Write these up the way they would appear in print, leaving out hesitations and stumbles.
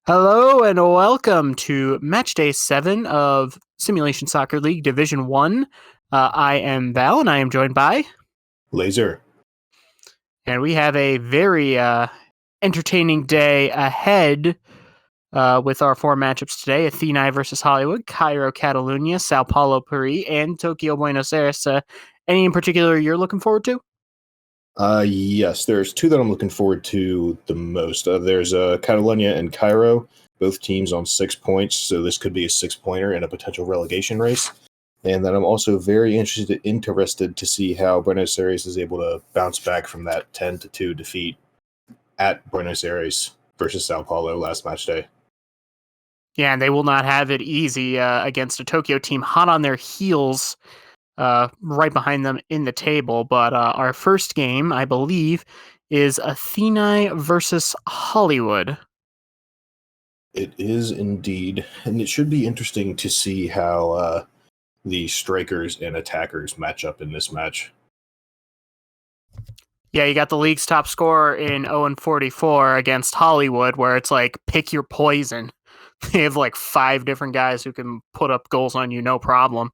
Hello and welcome to Matchday 7 of Simulation Soccer League Division 1. I am Val and I am joined by... Laser. And we have a very entertaining day ahead with our four matchups today. Athênai versus Hollywood, Cairo, Catalunya, Sao Paulo, Paris, and Tokyo, Buenos Aires. Any in particular you're looking forward to? Yes, there's two that I'm looking forward to the most. There's Catalunya and Cairo, both teams on 6 points, so this could be a 6-pointer in a potential relegation race. And then I'm also very interested to see how Buenos Aires is able to bounce back from that 10-2 defeat at Buenos Aires versus Sao Paulo last match day. Yeah, and they will not have it easy against a Tokyo team hot on their heels, right behind them in the table. But our first game, I believe, is Athênai versus Hollywood. It is indeed, and it should be interesting to see how the strikers and attackers match up in this match. Yeah, you got the league's top scorer in 0-44 against Hollywood, where it's like, pick your poison. They have like 5 different guys who can put up goals on you, no problem.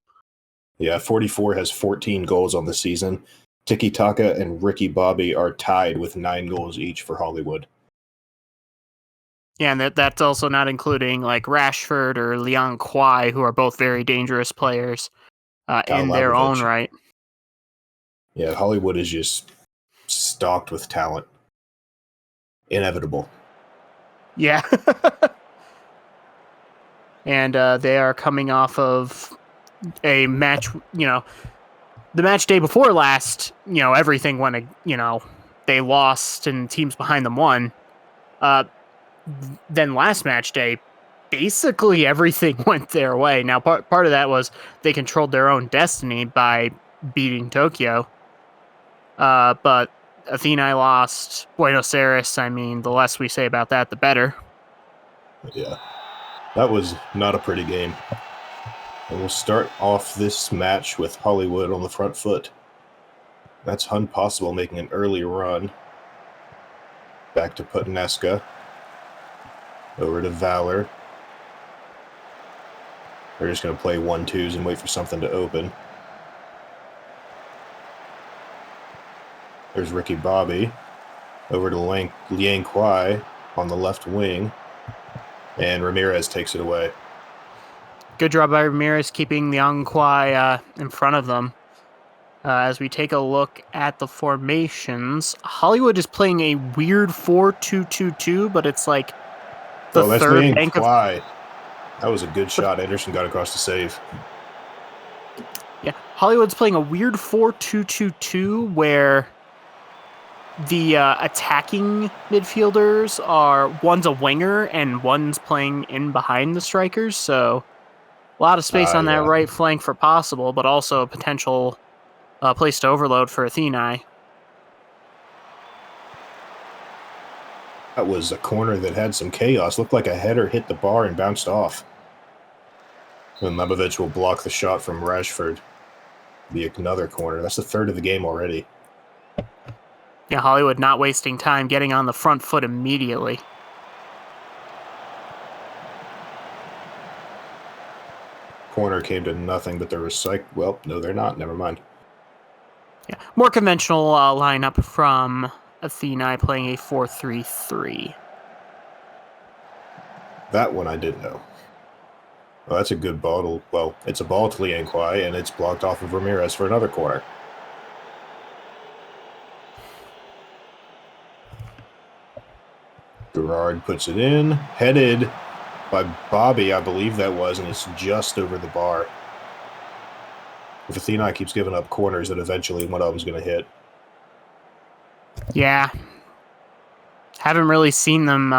Yeah, 44 has 14 goals on the season. Tiki Taka and Ricky Bobby are tied with 9 goals each for Hollywood. Yeah, and that's also not including like Rashford or Liang Kwai, who are both very dangerous players in their own right. Yeah, Hollywood is just stocked with talent. Inevitable. Yeah. And they are coming off of a match, the match day before last, everything went, they lost and teams behind them won. Then last match day, basically everything went their way. Now, part of that was they controlled their own destiny by beating Tokyo. But Athênai lost. Buenos Aires, I mean, the less we say about that, the better. Yeah, that was not a pretty game. And we'll start off this match with Hollywood on the front foot. That's Possible making an early run. Back to Putanesca. Over to Valor. They're just going to play 1-2s and wait for something to open. There's Ricky Bobby. Over to Liang Kwai on the left wing. And Ramirez takes it away. Good job by Ramirez keeping Liang Kwai in front of them. As we take a look at the formations, Hollywood is playing a weird 4-2-2-2, but it's like the third bank of... That was a good shot. Anderson got across to save. Yeah, Hollywood's playing a weird 4-2-2-2 where the attacking midfielders are, one's a winger and one's playing in behind the strikers, so a lot of space on that right flank for Possible, but also a potential place to overload for Athênai. That was a corner that had some chaos. Looked like a header hit the bar and bounced off. And Lebovic will block the shot from Rashford. Be another corner. That's the third of the game already. Yeah, Hollywood not wasting time, getting on the front foot immediately. Corner came to nothing, but they're well, no, they're not. Never mind. Yeah, more conventional lineup from Athênai, playing a 4-3-3. That one I did know. Well, that's a good ball. Well, it's a ball to Liang Kwai, and it's blocked off of Ramirez for another corner. Gerard puts it in. Headed by Bobby, I believe that was, and it's just over the bar. If Athênai keeps giving up corners, then eventually one of them's going to hit. Yeah. Haven't really seen them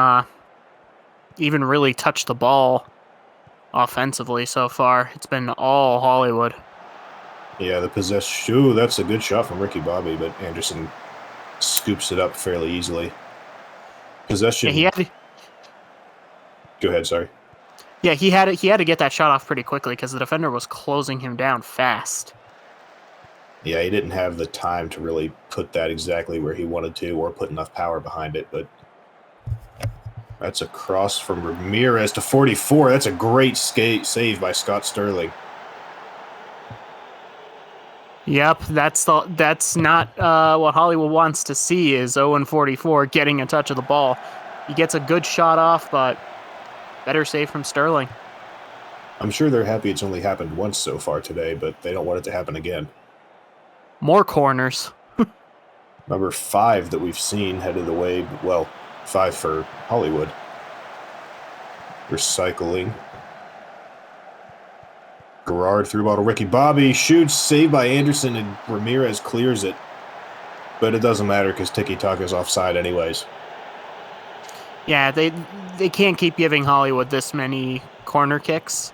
even really touch the ball offensively so far. It's been all Hollywood. Yeah, the possession. Ooh, that's a good shot from Ricky Bobby, but Anderson scoops it up fairly easily. Possession. Yeah, Go ahead, sorry. Yeah, he had to get that shot off pretty quickly because the defender was closing him down fast. Yeah, he didn't have the time to really put that exactly where he wanted to or put enough power behind it, but That's a cross from Ramirez to 44. That's a great save by Scott Sterling. Yep, that's not what Hollywood wants to see is 0-44 getting a touch of the ball. He gets a good shot off, but better save from Sterling. I'm sure they're happy it's only happened once so far today, but they don't want it to happen again. More corners. Number 5 that we've seen headed away. Well, 5 for Hollywood. Recycling. Gerard through ball to Ricky Bobby. Shoots, saved by Anderson, and Ramirez clears it. But it doesn't matter because Tiki Taka's offside anyways. Yeah, they can't keep giving Hollywood this many corner kicks.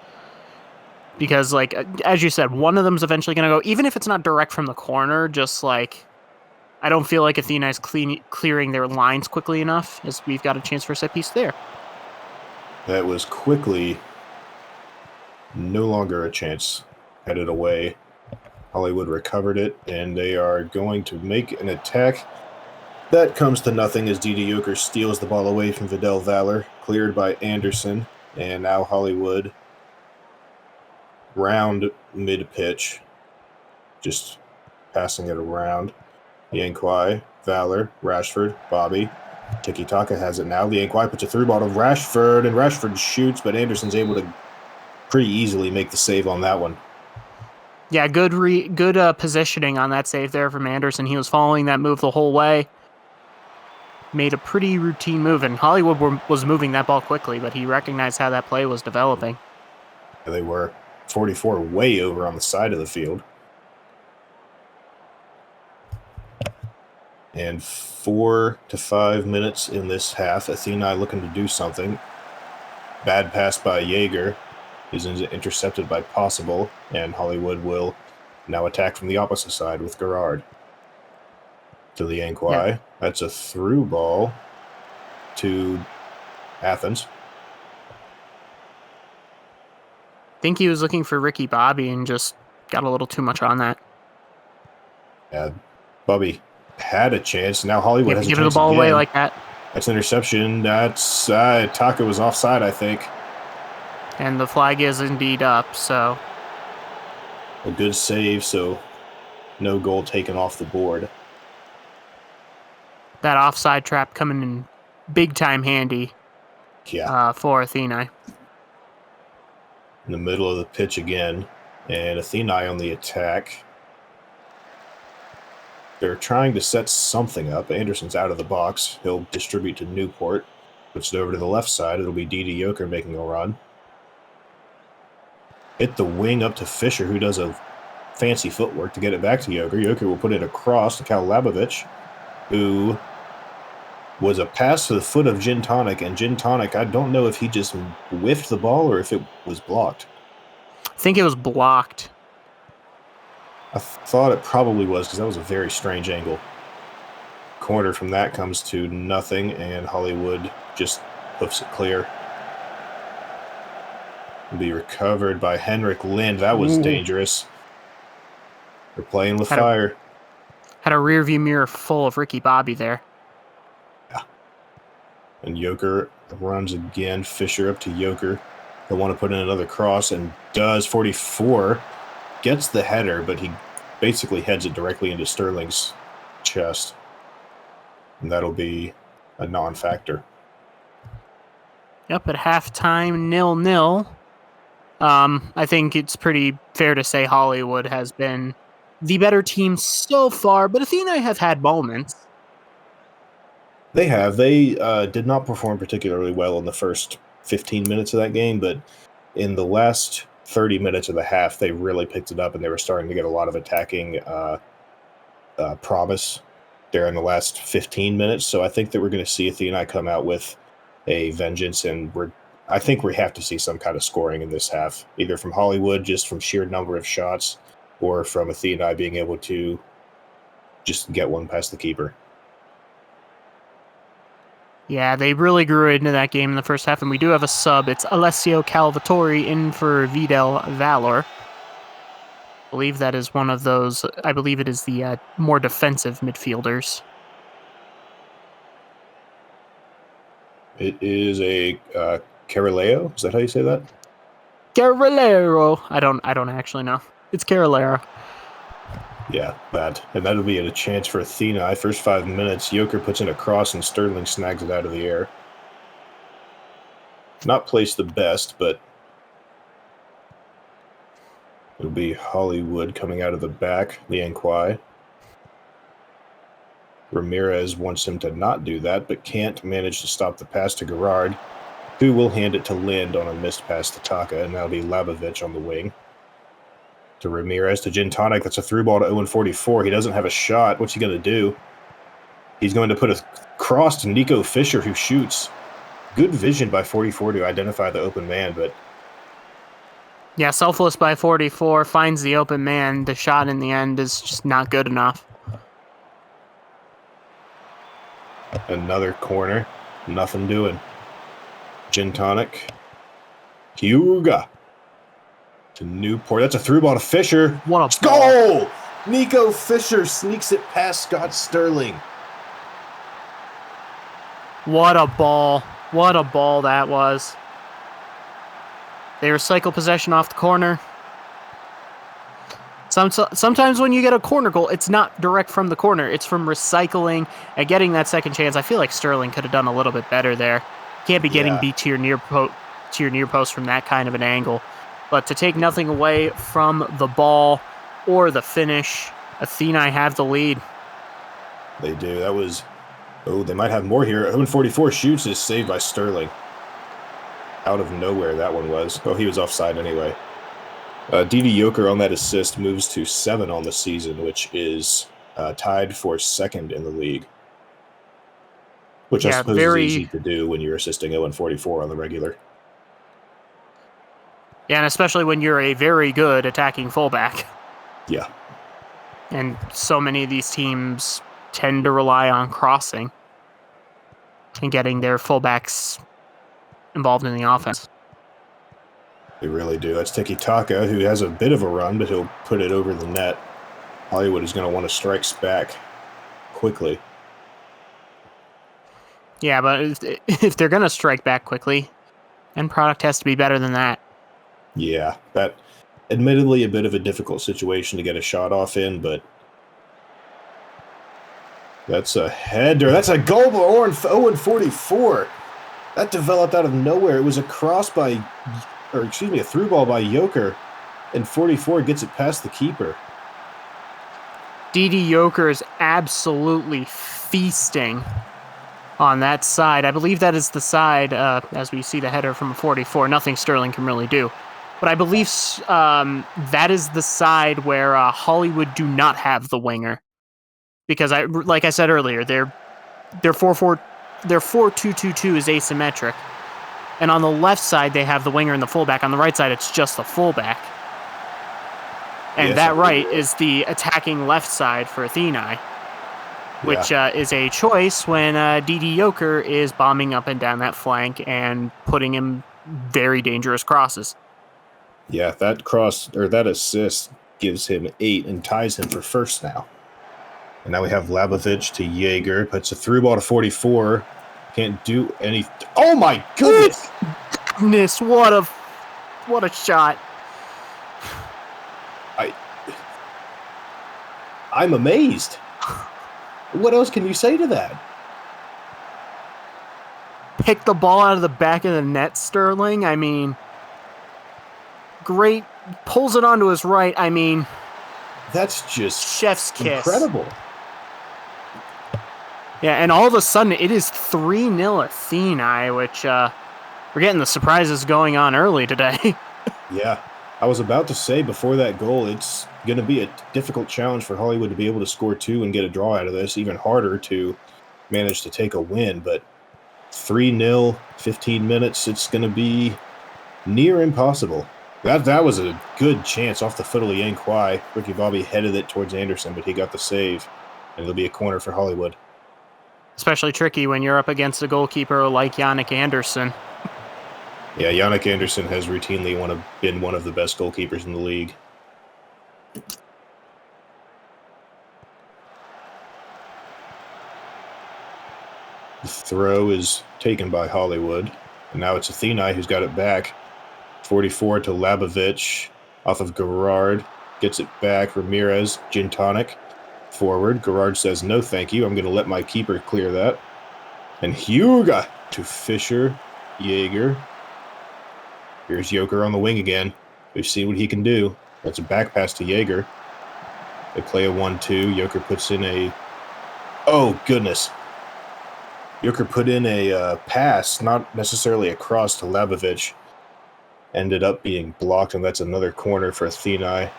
Because, like, as you said, one of them's eventually going to go, even if it's not direct from the corner, just like, I don't feel like Athênai's clearing their lines quickly enough, as we've got a chance for a set piece there. That was quickly no longer a chance. Headed away. Hollywood recovered it, and they are going to make an attack. That comes to nothing as Didi Joker steals the ball away from Vidal Valor, cleared by Anderson, and now Hollywood round mid-pitch, just passing it around. Yankwai, Valor, Rashford, Bobby. Tiki Taka has it now. Yankwai puts a through ball to Rashford, and Rashford shoots, but Anderson's able to pretty easily make the save on that one. Yeah, good positioning on that save there from Anderson. He was following that move the whole way. Made a pretty routine move, and Hollywood was moving that ball quickly, but he recognized how that play was developing. They were 44 way over on the side of the field. And 4 to 5 minutes in this half. Athênai looking to do something. Bad pass by Jaeger. Is intercepted by Possible, and Hollywood will now attack from the opposite side with Gerard. To the Yankwai. Yeah. That's a through ball to Athens. I think he was looking for Ricky Bobby and just got a little too much on that. Yeah, Bobby had a chance. Now Hollywood has a chance give the ball again. Away like that. That's an interception. That's Taka was offside, I think. And the flag is indeed up, so. A good save, so no goal taken off the board. That offside trap coming in big time handy. Yeah. For Athênai. In the middle of the pitch again, and Athênai on the attack. They're trying to set something up. Anderson's out of the box. He'll distribute to Newport. Puts it over to the left side. It'll be Didi Joker making a run. Hit the wing up to Fisher, who does a fancy footwork to get it back to Joker. Joker will put it across to Kalalabovic, who was a pass to the foot of Gin Tonic. And Gin Tonic, I don't know if he just whiffed the ball or if it was blocked. I think it was blocked. I thought it probably was because that was a very strange angle. Corner from that comes to nothing, and Hollywood just hoofs it clear. Will be recovered by Henrik Lind. That was dangerous. They're playing with fire. Had a rear view mirror full of Ricky Bobby there. Yeah. And Joker runs again. Fisher up to Joker. They want to put in another cross, and does. 44 gets the header, but he basically heads it directly into Sterling's chest. And that'll be a non-factor. Yep, at halftime, 0-0. I think it's pretty fair to say Hollywood has been the better team so far, but Athênai have had moments. They have. They did not perform particularly well in the first 15 minutes of that game, but in the last 30 minutes of the half, they really picked it up, and they were starting to get a lot of attacking promise there in the last 15 minutes. So I think that we're going to see Athênai come out with a vengeance, and I think we have to see some kind of scoring in this half, either from Hollywood, just from sheer number of shots, or from Athênai being able to just get one past the keeper. Yeah, they really grew into that game in the first half, and we do have a sub. It's Alessio Calvatori in for Vidal Valor. I believe that is one of those. I believe it is the more defensive midfielders. It is a Caroleo. Is that how you say that? Carolero. I don't actually know. It's Carolero. Yeah, that. And that'll be a chance for Athênai. First 5 minutes, Joker puts in a cross and Sterling snags it out of the air. Not placed the best, but it'll be Hollywood coming out of the back, Liang Kwai. Ramirez wants him to not do that, but can't manage to stop the pass to Gerard, who will hand it to Lind on a missed pass to Taka, and that'll be Labovich on the wing. To Ramirez, to Gin Tonic. That's a through ball to Owen 44. He doesn't have a shot. What's he going to do? He's going to put a cross to Nico Fischer, who shoots. Good vision by 44 to identify the open man, but... Yeah, selfless by 44, finds the open man. The shot in the end is just not good enough. Another corner. Nothing doing. Gin Tonic. Hyuga. To Newport. That's a through ball to Fischer. What a goal! Nico Fischer sneaks it past Scott Sterling. What a ball. What a ball that was. They recycle possession off the corner. Sometimes when you get a corner goal, it's not direct from the corner. It's from recycling and getting that second chance. I feel like Sterling could have done a little bit better there. Can't be getting beat to your near post from that kind of an angle. But to take nothing away from the ball or the finish, Athênai have the lead. They do. That was... Oh, they might have more here. Owen 44 shoots, is saved by Sterling. Out of nowhere, that one was. Oh, he was offside anyway. Didi Joker on that assist moves to 7 on the season, which is tied for second in the league. Which I suppose is easy to do when you're assisting Owen 44 on the regular. Yeah, and especially when you're a very good attacking fullback. Yeah. And so many of these teams tend to rely on crossing and getting their fullbacks involved in the offense. They really do. That's Tiki Taka, who has a bit of a run, but he'll put it over the net. Hollywood is going to want to strike back quickly. Yeah, but if they're going to strike back quickly, end product has to be better than that. Yeah, that admittedly a bit of a difficult situation to get a shot off in, but that's a header. That's a goal by Owen 44. That developed out of nowhere. It was a cross by, or excuse me, a through ball by Joker, and 44 gets it past the keeper. Didi Joker is absolutely feasting on that side. I believe that is the side, as we see the header from 44. Nothing Sterling can really do. But I believe that is the side where Hollywood do not have the winger. Because, like I said earlier, their 4-2-2-2 is asymmetric. And on the left side, they have the winger and the fullback. On the right side, it's just the fullback. And yes, that right is the attacking left side for Athênai, which is a choice when Didi Joker is bombing up and down that flank and putting him very dangerous crosses. Yeah, that cross, or that assist, gives him 8 and ties him for first now. And now we have Labovich to Jaeger. Puts a through ball to 44. Can't do any... Oh my goodness! Goodness, what a shot. I'm amazed. What else can you say to that? Pick the ball out of the back of the net, Sterling. I mean, great. Pulls it onto his right. I mean, that's just chef's kiss. Incredible. Yeah, and all of a sudden, it is 3-0 Athênai, which we're getting the surprises going on early today. Yeah, I was about to say before that goal, it's going to be a difficult challenge for Hollywood to be able to score 2 and get a draw out of this. Even harder to manage to take a win, but 3-0, 15 minutes, it's going to be near impossible. That was a good chance off the foot of Liang Kwai. Ricky Bobby headed it towards Anderson, but he got the save, and it'll be a corner for Hollywood. Especially tricky when you're up against a goalkeeper like Yannick Anderson. Yeah, Yannick Anderson has routinely been one of the best goalkeepers in the league. The throw is taken by Hollywood. And now it's Athênai who's got it back. 44 to Labovic off of Gerard. Gets it back. Ramirez, gin tonic. Forward. Gerard says, no, thank you. I'm going to let my keeper clear that. And Huga to Fischer. Jaeger. Here's Joker on the wing again. We've seen what he can do. That's a back pass to Jaeger. They play a 1-2. Joker puts in a... Oh, goodness. Joker put in a pass, not necessarily a cross to Labovic. Ended up being blocked, and that's another corner for Athênai.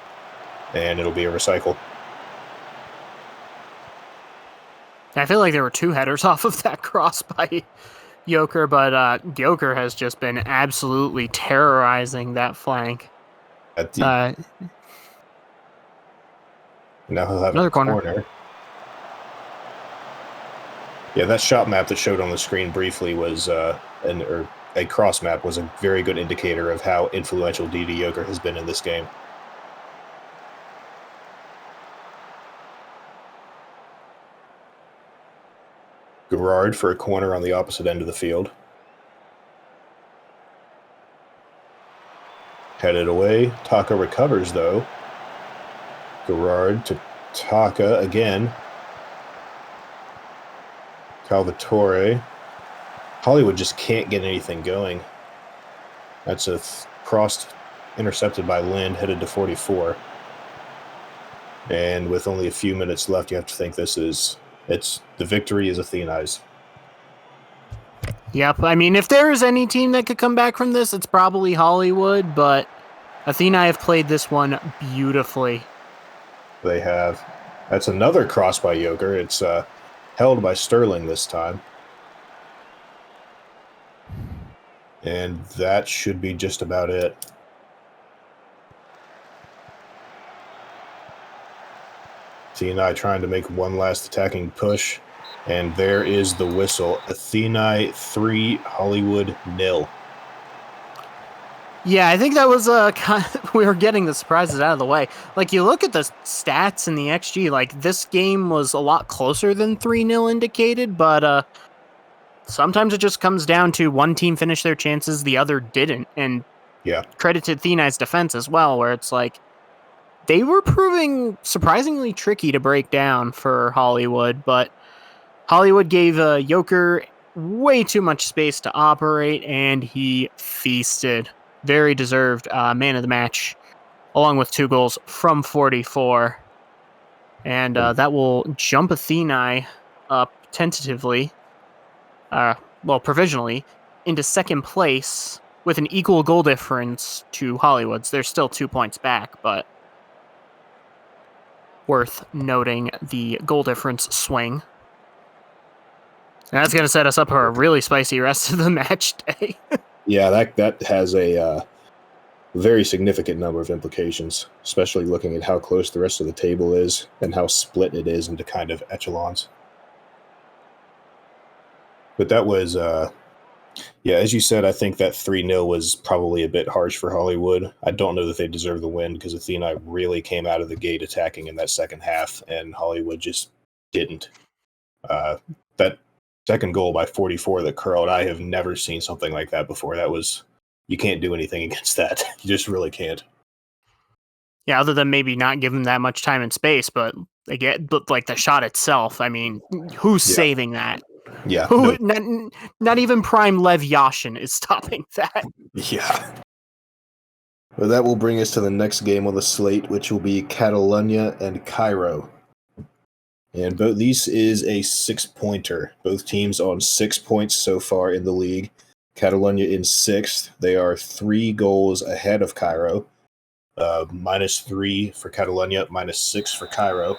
And it'll be a recycle. I feel like there were 2 headers off of that cross by Joker, but Joker has just been absolutely terrorizing that flank. Now he'll have another a corner. Yeah, that shot map that showed on the screen briefly was a cross map was a very good indicator of how influential D.D. Joker has been in this game. Gerard for a corner on the opposite end of the field. Headed away. Taka recovers, though. Gerard to Taka again. Calvatore. Hollywood just can't get anything going. That's a cross intercepted by Lind, headed to 44. And with only a few minutes left, you have to think the victory is Athênai's. Yep, I mean, if there is any team that could come back from this, it's probably Hollywood, but Athênai have played this one beautifully. They have. That's another cross by Joker. It's held by Sterling this time. And that should be just about it. Athênai trying to make one last attacking push. And there is the whistle. Athênai 3, Hollywood 0. Yeah, I think that was we were getting the surprises out of the way. Like, you look at the stats and the XG, like, this game was a lot closer than 3-0 indicated, but sometimes it just comes down to one team finished their chances, the other didn't. And yeah, credit to Athênai's defense as well, where it's like, they were proving surprisingly tricky to break down for Hollywood, but Hollywood gave Joker way too much space to operate, and he feasted. Very deserved man of the match, along with 2 goals from 44. And that will jump Athênai up tentatively, provisionally, into second place with an equal goal difference to Hollywood's. They're still 2 points back, but worth noting the goal difference swing. And that's going to set us up for a really spicy rest of the match day. Yeah, that has a very significant number of implications, especially looking at how close the rest of the table is and how split it is into kind of echelons. But that was, as you said, I think that 3-0 was probably a bit harsh for Hollywood. I don't know that they deserve the win because Athênai really came out of the gate attacking in that second half, and Hollywood just didn't. That second goal by 44 that curled, I have never seen something like that before. You can't do anything against that. You just really can't. Yeah, other than maybe not give them that much time and space, but like the shot itself, I mean, who's saving that? Yeah. Not even prime Lev Yashin is stopping that. Yeah. Well, that will bring us to the next game on the slate, which will be Catalunya and Cairo. And this is a 6-pointer. Both teams on 6 points so far in the league. Catalunya in 6th. They are 3 goals ahead of Cairo. -3 for Catalunya, -6 for Cairo.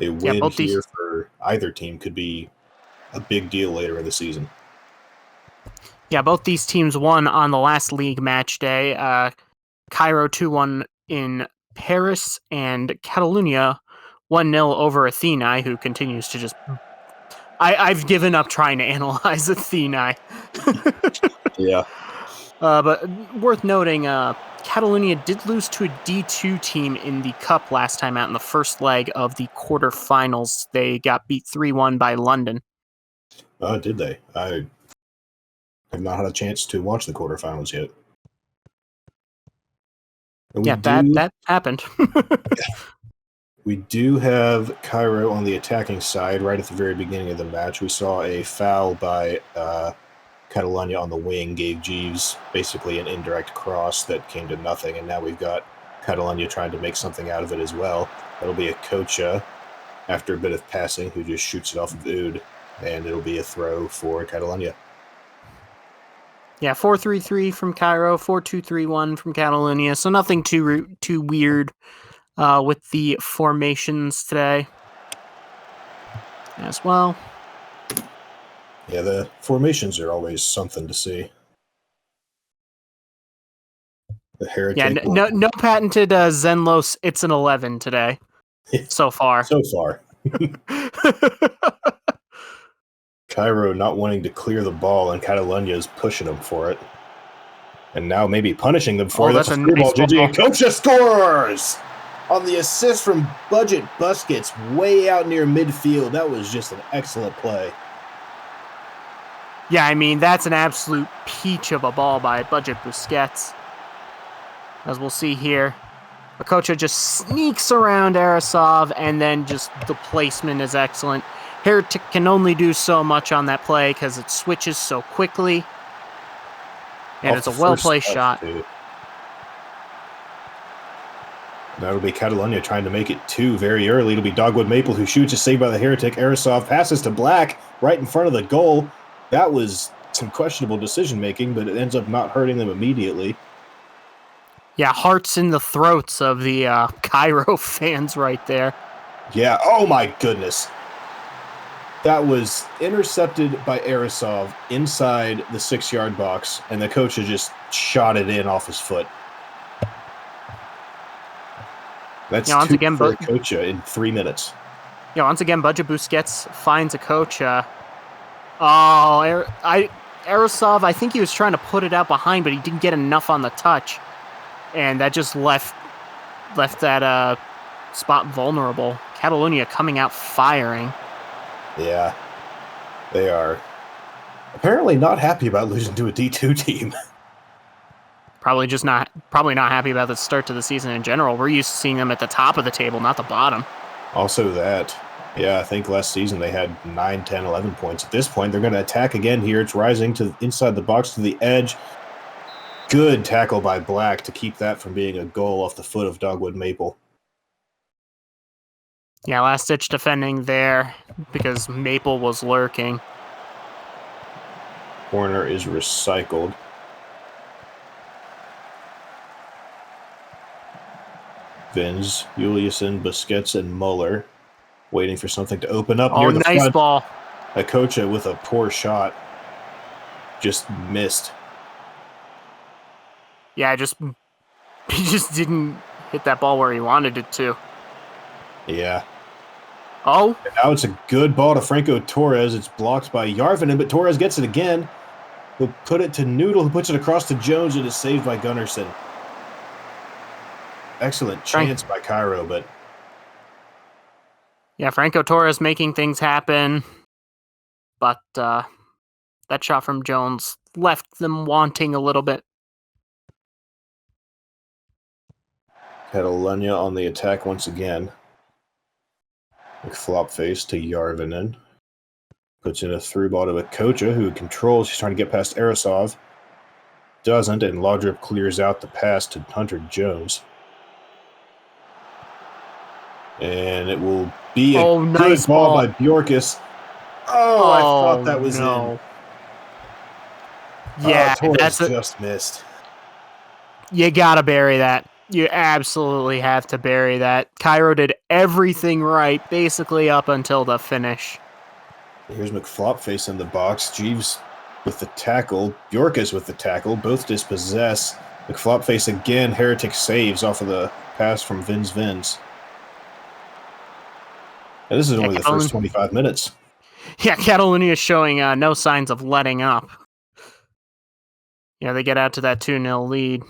A win here for either team could be a big deal later in the season. Yeah, both these teams won on the last league match day. Cairo 2-1 in Paris, and Catalunya 1-0 over Athênai, who continues to just... I've given up trying to analyze Athênai. Yeah. But worth noting, Catalunya did lose to a D2 team in the Cup last time out in the first leg of the quarterfinals. They got beat 3-1 by London. Did they? I have not had a chance to watch the quarterfinals yet. And that happened. We do have Cairo on the attacking side. Right at the very beginning of the match, we saw a foul by Catalunya on the wing, gave Jeeves basically an indirect cross that came to nothing, and now we've got Catalunya trying to make something out of it as well. That'll be a Kocha after a bit of passing, who just shoots it off of Oud, and it'll be a throw for Catalunya. Yeah, 4-3-3 from Cairo, 4-2-3-1 from Catalunya, so nothing too weird with the formations today as well. Yeah, the formations are always something to see. The Heretic. Yeah, no patented Zenlos. It's an 11 today so far. So far. Cairo not wanting to clear the ball, and Catalunya is pushing them for it. And now maybe punishing them for it. That's a nice ball. ball. JJ Kocha scores! On the assist from Budget Busquets, way out near midfield. That was just an excellent play. Yeah, I mean, that's an absolute peach of a ball by Budget Busquets. As we'll see here. Okocha just sneaks around Arasov, and then just the placement is excellent. Heretic can only do so much on that play because it switches so quickly. And it's a well-placed shot. That'll be Catalunya trying to make it 2 very early. It'll be Dogwood Maple who shoots, a save by the Heretic. Arasov passes to Black right in front of the goal. That was some questionable decision-making, but it ends up not hurting them immediately. Yeah, hearts in the throats of the Cairo fans right there. Yeah, oh my goodness. That was intercepted by Arasov inside the 6-yard box, and the coach just shot it in off his foot. That's once again, for Kocha in 3 minutes. Yeah, once again, Budget Busquets finds a Kocha. Arasov, I think he was trying to put it out behind, but he didn't get enough on the touch. And that just left that spot vulnerable. Catalunya coming out firing. Yeah, they are apparently not happy about losing to a D2 team. Probably not happy about the start to the season in general. We're used to seeing them at the top of the table, not the bottom. Also that. Yeah, I think last season they had 9, 10, 11 points. At this point, they're going to attack again here. It's rising to inside the box to the edge. Good tackle by Black to keep that from being a goal off the foot of Dogwood Maple. Yeah, last-ditch defending there because Maple was lurking. Corner is recycled. Vins, Juliusen, Busquets, and Muller waiting for something to open up near the front. Nice ball. Okocha with a poor shot. Just missed. Yeah, he just didn't hit that ball where he wanted it to. Yeah. Oh. And now it's a good ball to Franco Torres. It's blocked by Järvinen, but Torres gets it again. He'll put it to Noodle, who puts it across to Jones, and is saved by Gunnarsson. Excellent chance by Cairo, but... Yeah, Franco Torres making things happen. But that shot from Jones left them wanting a little bit. Catalunya on the attack once again. Flop face to Järvinen. Puts in a through ball to Okocha, who controls. He's trying to get past Arasov. Doesn't, and Laudrup clears out the pass to Hunter Jones. And it will be a nice good ball by Bjorkis. Oh, I thought that was in. Yeah, Torres just missed. You gotta bury that. You absolutely have to bury that. Cairo did everything right, basically up until the finish. Here's McFlopface in the box. Jeeves with the tackle. Bjorkis with the tackle. Both dispossess. McFlopface again. Heretic saves off of the pass from Vins. And this is only the first 25 minutes. Yeah, Catalunya is showing no signs of letting up. Yeah, they get out to that 2-0 lead.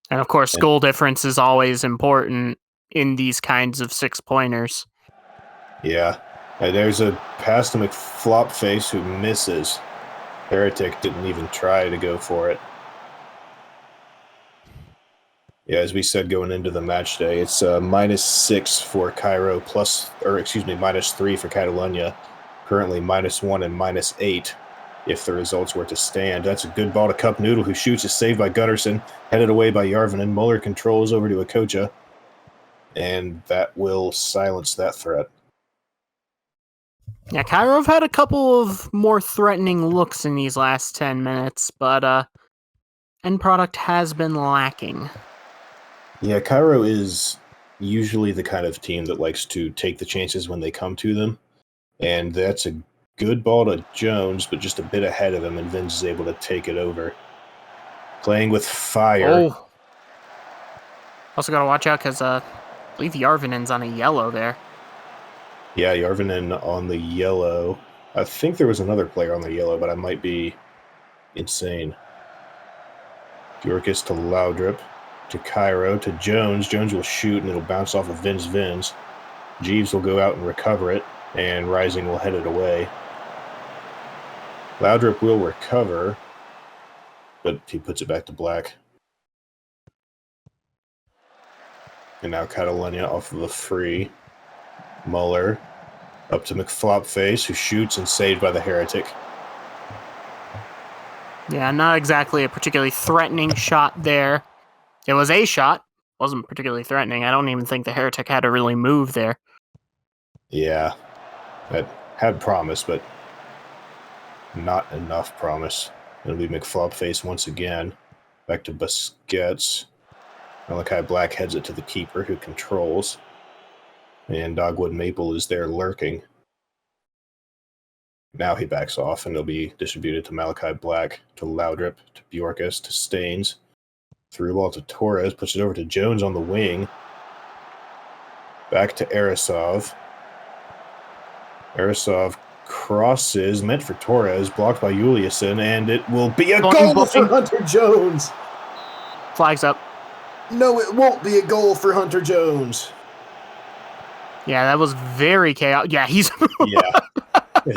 And of course, goal difference is always important in these kinds of 6-pointers. Yeah. There's a pass to McFlopface who misses. Heretic didn't even try to go for it. Yeah, as we said going into the match day, it's -6 for Cairo -3 for Catalunya. Currently -1 and -8 if the results were to stand. That's a good ball to Cup Noodle, who shoots, is saved by Gutterson, headed away by Yarvinen. Muller controls over to Okocha, and that will silence that threat. Yeah, Cairo have had a couple of more threatening looks in these last 10 minutes, but end product has been lacking. Yeah, Cairo is usually the kind of team that likes to take the chances when they come to them, and that's a good ball to Jones, but just a bit ahead of him, and Vince is able to take it over. Playing with fire. Oh. Also gotta watch out because I believe Yarvinen's on a yellow there. Yeah, Yarvinen on the yellow. I think there was another player on the yellow, but I might be insane. Bjorkis to Laudrup, to Cairo, to Jones. Jones will shoot, and it'll bounce off of Vins. Jeeves will go out and recover it, and Rising will head it away. Laudrup will recover, but he puts it back to Black. And now Catalunya off of the free. Muller up to McFlopface, who shoots and saved by the Heretic. Yeah, not exactly a particularly threatening shot there. It was a shot. Wasn't particularly threatening. I don't even think the Heretic had to really move there. Yeah, that had promise, but not enough promise. It'll be McFlopface once again. Back to Busquets. Malachi Black heads it to the keeper, who controls. And Dogwood Maple is there lurking. Now he backs off, and it'll be distributed to Malachi Black, to Laudrup, to Bjorkis, to Staines. Through ball to Torres, puts it over to Jones on the wing. Back to Arisov. Arisov crosses, meant for Torres, blocked by Juliusson, and it will be a goal for Hunter Jones! Flags up. No, it won't be a goal for Hunter Jones. Yeah, that was very chaotic. Yeah, he's... Yeah.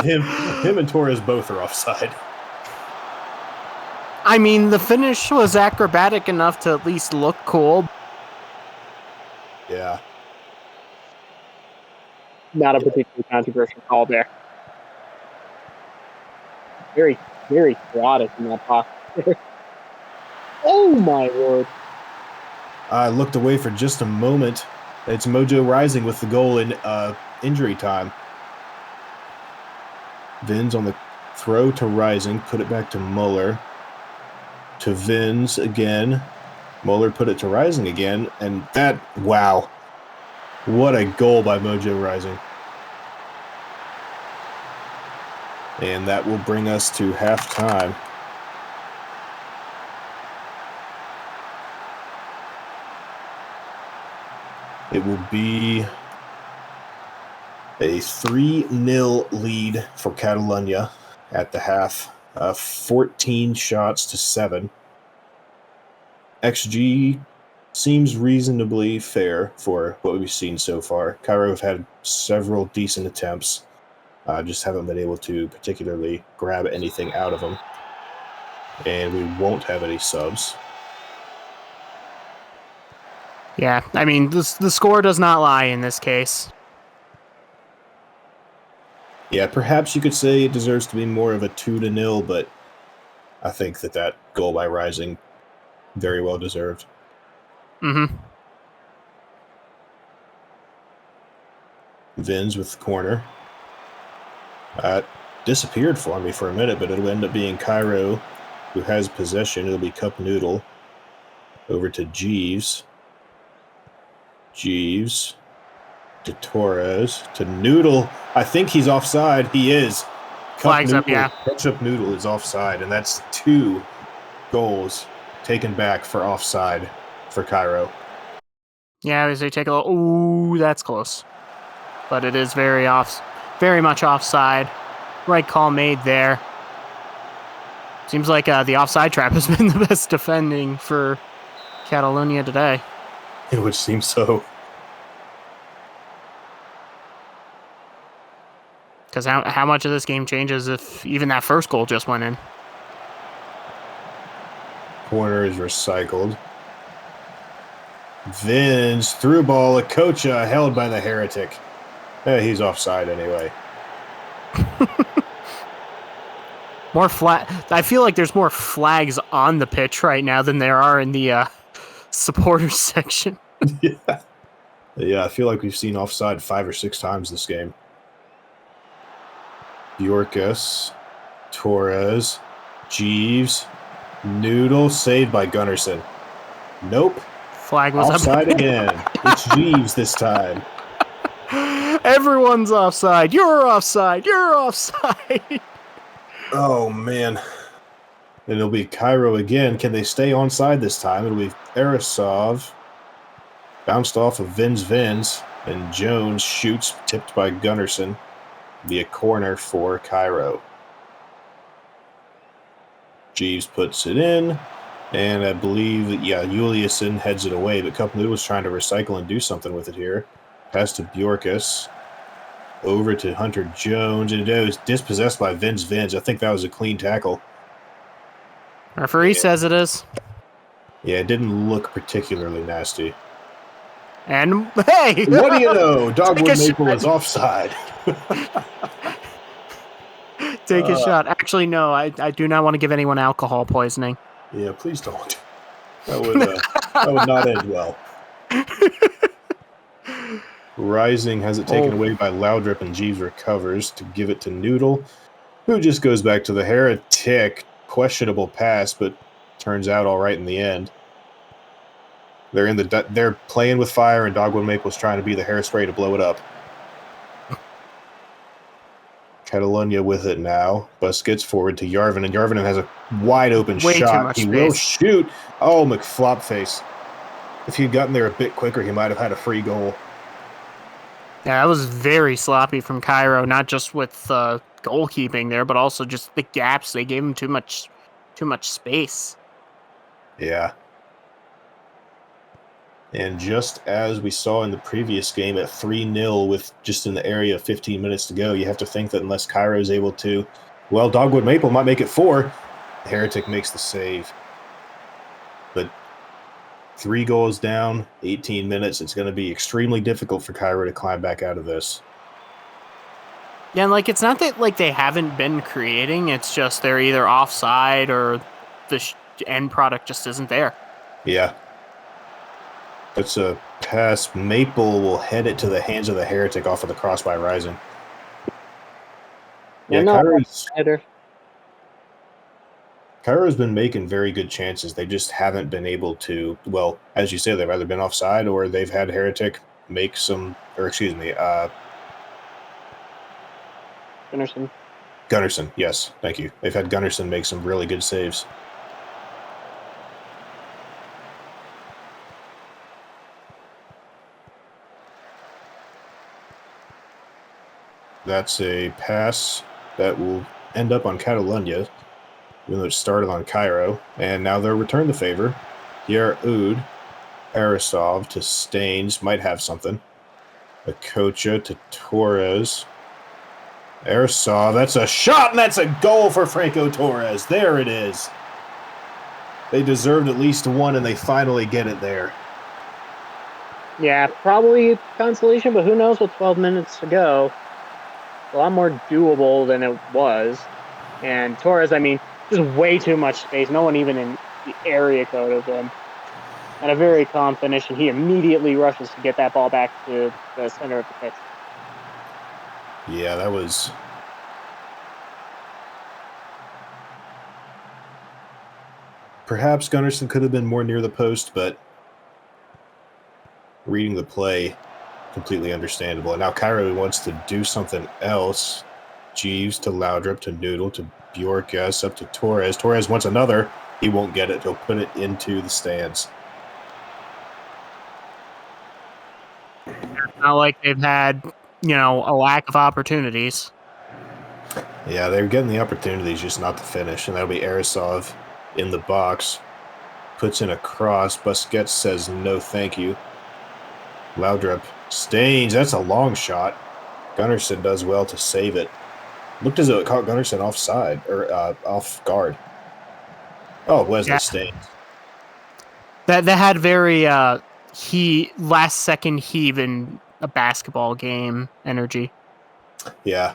Him and Torres both are offside. I mean, the finish was acrobatic enough to at least look cool. Yeah. Not a particularly controversial call there. Very, very chaotic in that box. Oh my word. I looked away for just a moment. It's Mojo Rising with the goal in injury time. Vins on the throw to Rising, put it back to Muller. To Vins again. Muller put it to Rising again, and that, wow. What a goal by Mojo Rising. And that will bring us to halftime. It will be a 3-0 lead for Catalunya at the half. 14 shots to 7. XG seems reasonably fair for what we've seen so far. Cairo have had several decent attempts. Just haven't been able to particularly grab anything out of them. And we won't have any subs. Yeah, I mean, the score does not lie in this case. Yeah, perhaps you could say it deserves to be more of a 2-0, but I think that goal by Rising, very well deserved. Mm-hmm. Vins with the corner. Disappeared for me for a minute, but it'll end up being Cairo who has possession. It'll be Cup Noodle. Over to Jeeves. Jeeves. To Torres. To Noodle. I think he's offside. He is. Flags up, yeah. Ketchup Noodle is offside, and that's 2 goals taken back for offside for Cairo. Yeah, as they take a little... Ooh, that's close. But it is very much offside. Right call made there. Seems like the offside trap has been the best defending for Catalunya today. It would seem so. Because how much of this game changes if even that first goal just went in? Corner is recycled. Vins through ball. Akocha held by the Heretic. He's offside anyway. More flag. I feel like there's more flags on the pitch right now than there are in the supporters section. Yeah, I feel like we've seen offside 5 or 6 times this game. Bjorkas, Torres, Jeeves, Noodle, saved by Gunnarsson. Nope. Flag was offside again. It's Jeeves this time. Everyone's offside. You're offside. You're offside. Oh, man. And it'll be Cairo again. Can they stay onside this time? It'll be Arasov. Bounced off of Vins, and Jones shoots, tipped by Gunnarsson. Be a corner for Cairo. Jeeves puts it in, and I believe that, Juliusson heads it away, but Kaplu was trying to recycle and do something with it here. Pass to Bjorkas. Over to Hunter Jones, and it was dispossessed by Vins. I think that was a clean tackle. Referee says it is. Yeah, it didn't look particularly nasty. And, hey! What do you know? Dogwood Maple is offside. Take a shot. Actually, no, I do not want to give anyone alcohol poisoning. Yeah, please don't. That would not end well. Rising has it taken away by Loudrip, and Jeeves recovers to give it to Noodle, who just goes back to the Heretic. Questionable pass, but turns out all right in the end. They're playing with fire, and Dogwood Maple's trying to be the hairspray to blow it up. Catalunya with it now. Bus gets forward to Yarvin, and Yarvin has a wide open shot. He will shoot. Oh, McFlopface. If he'd gotten there a bit quicker, he might have had a free goal. Yeah, that was very sloppy from Cairo, not just with goalkeeping there, but also just the gaps. They gave him too much space. Yeah. And just as we saw in the previous game at 3-0 with just in the area of 15 minutes to go, you have to think that unless Cairo is able to, well, Dogwood Maple might make it 4. Heretic makes the save. But 3 goals down, 18 minutes. It's going to be extremely difficult for Cairo to climb back out of this. Yeah, and it's not that they haven't been creating. It's just they're either offside or the end product just isn't there. Yeah. It's a pass. Maple will head it to the hands of the Heretic off of the cross by Rising. Yeah, Cairo's been making very good chances. They just haven't been able to, well, as you say, they've either been offside or they've had Heretic make some, or excuse me, Gunnarsson, yes, thank you. They've had Gunnarsson make some really good saves. That's a pass that will end up on Catalunya, even though it started on Cairo. And now they'll return the favor. Pierre Oud, Arasov to Staines, might have something. Akocha to Torres. Arasov, that's a shot, and that's a goal for Franco Torres. There it is. They deserved at least one, and they finally get it there. Yeah, probably consolation, but who knows with 12 minutes to go. A lot more doable than it was. And Torres, just way too much space. No one even in the area code of him. And a very calm finish, and he immediately rushes to get that ball back to the center of the pitch. Yeah, that was... Perhaps Gunnarsson could have been more near the post, but reading the play, completely understandable. And now Cairo wants to do something else. Jeeves to Loudrip to Noodle to Bjorkas up to Torres. Torres wants another. He won't get it. He'll put it into the stands. Not like they've had, a lack of opportunities. Yeah, they're getting the opportunities, just not to finish. And that'll be Arasov in the box. Puts in a cross. Busquets says no thank you. Loudrip. Staines. That's a long shot. Gunnarsson does well to save it. Looked as though it caught Gunnarsson offside, or off guard. Oh, Wesley Staines. That had very last second heave in a basketball game energy. Yeah.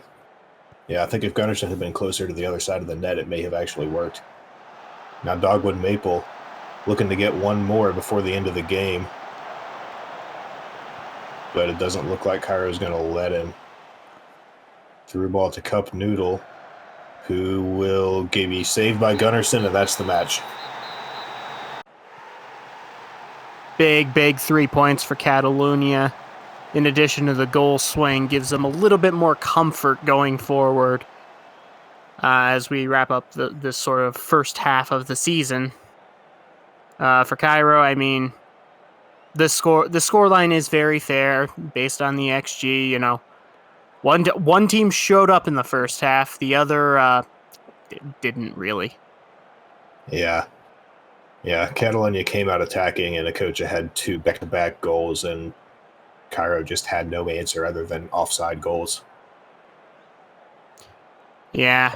Yeah, I think if Gunnarsson had been closer to the other side of the net, it may have actually worked. Now Dogwood Maple looking to get one more before the end of the game. But it doesn't look like Cairo's going to let him. Through ball to Cup Noodle, who will be saved by Gunnarsson, and that's the match. Big 3 points for Catalunya. In addition to the goal swing, gives them a little bit more comfort going forward as we wrap up this sort of first half of the season. For Cairo, I mean, the scoreline is very fair based on the XG. You know, one team showed up in the first half, the other didn't really. Yeah. Catalunya came out attacking, and Okocha had 2 back-to-back goals, and Cairo just had no answer other than offside goals. Yeah,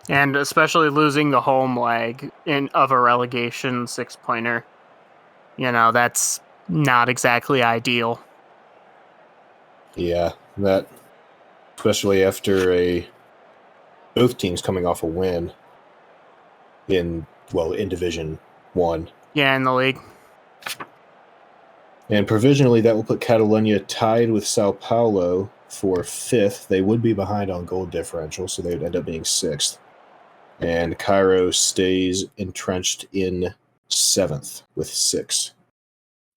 and especially losing the home leg of a relegation 6-pointer. You know, that's not exactly ideal. Yeah, that, especially after both teams coming off a win in Division 1. Yeah, in the league. And provisionally, that will put Catalunya tied with Sao Paulo for 5th. They would be behind on goal differential, so they would end up being 6th. And Cairo stays entrenched in 7th with 6.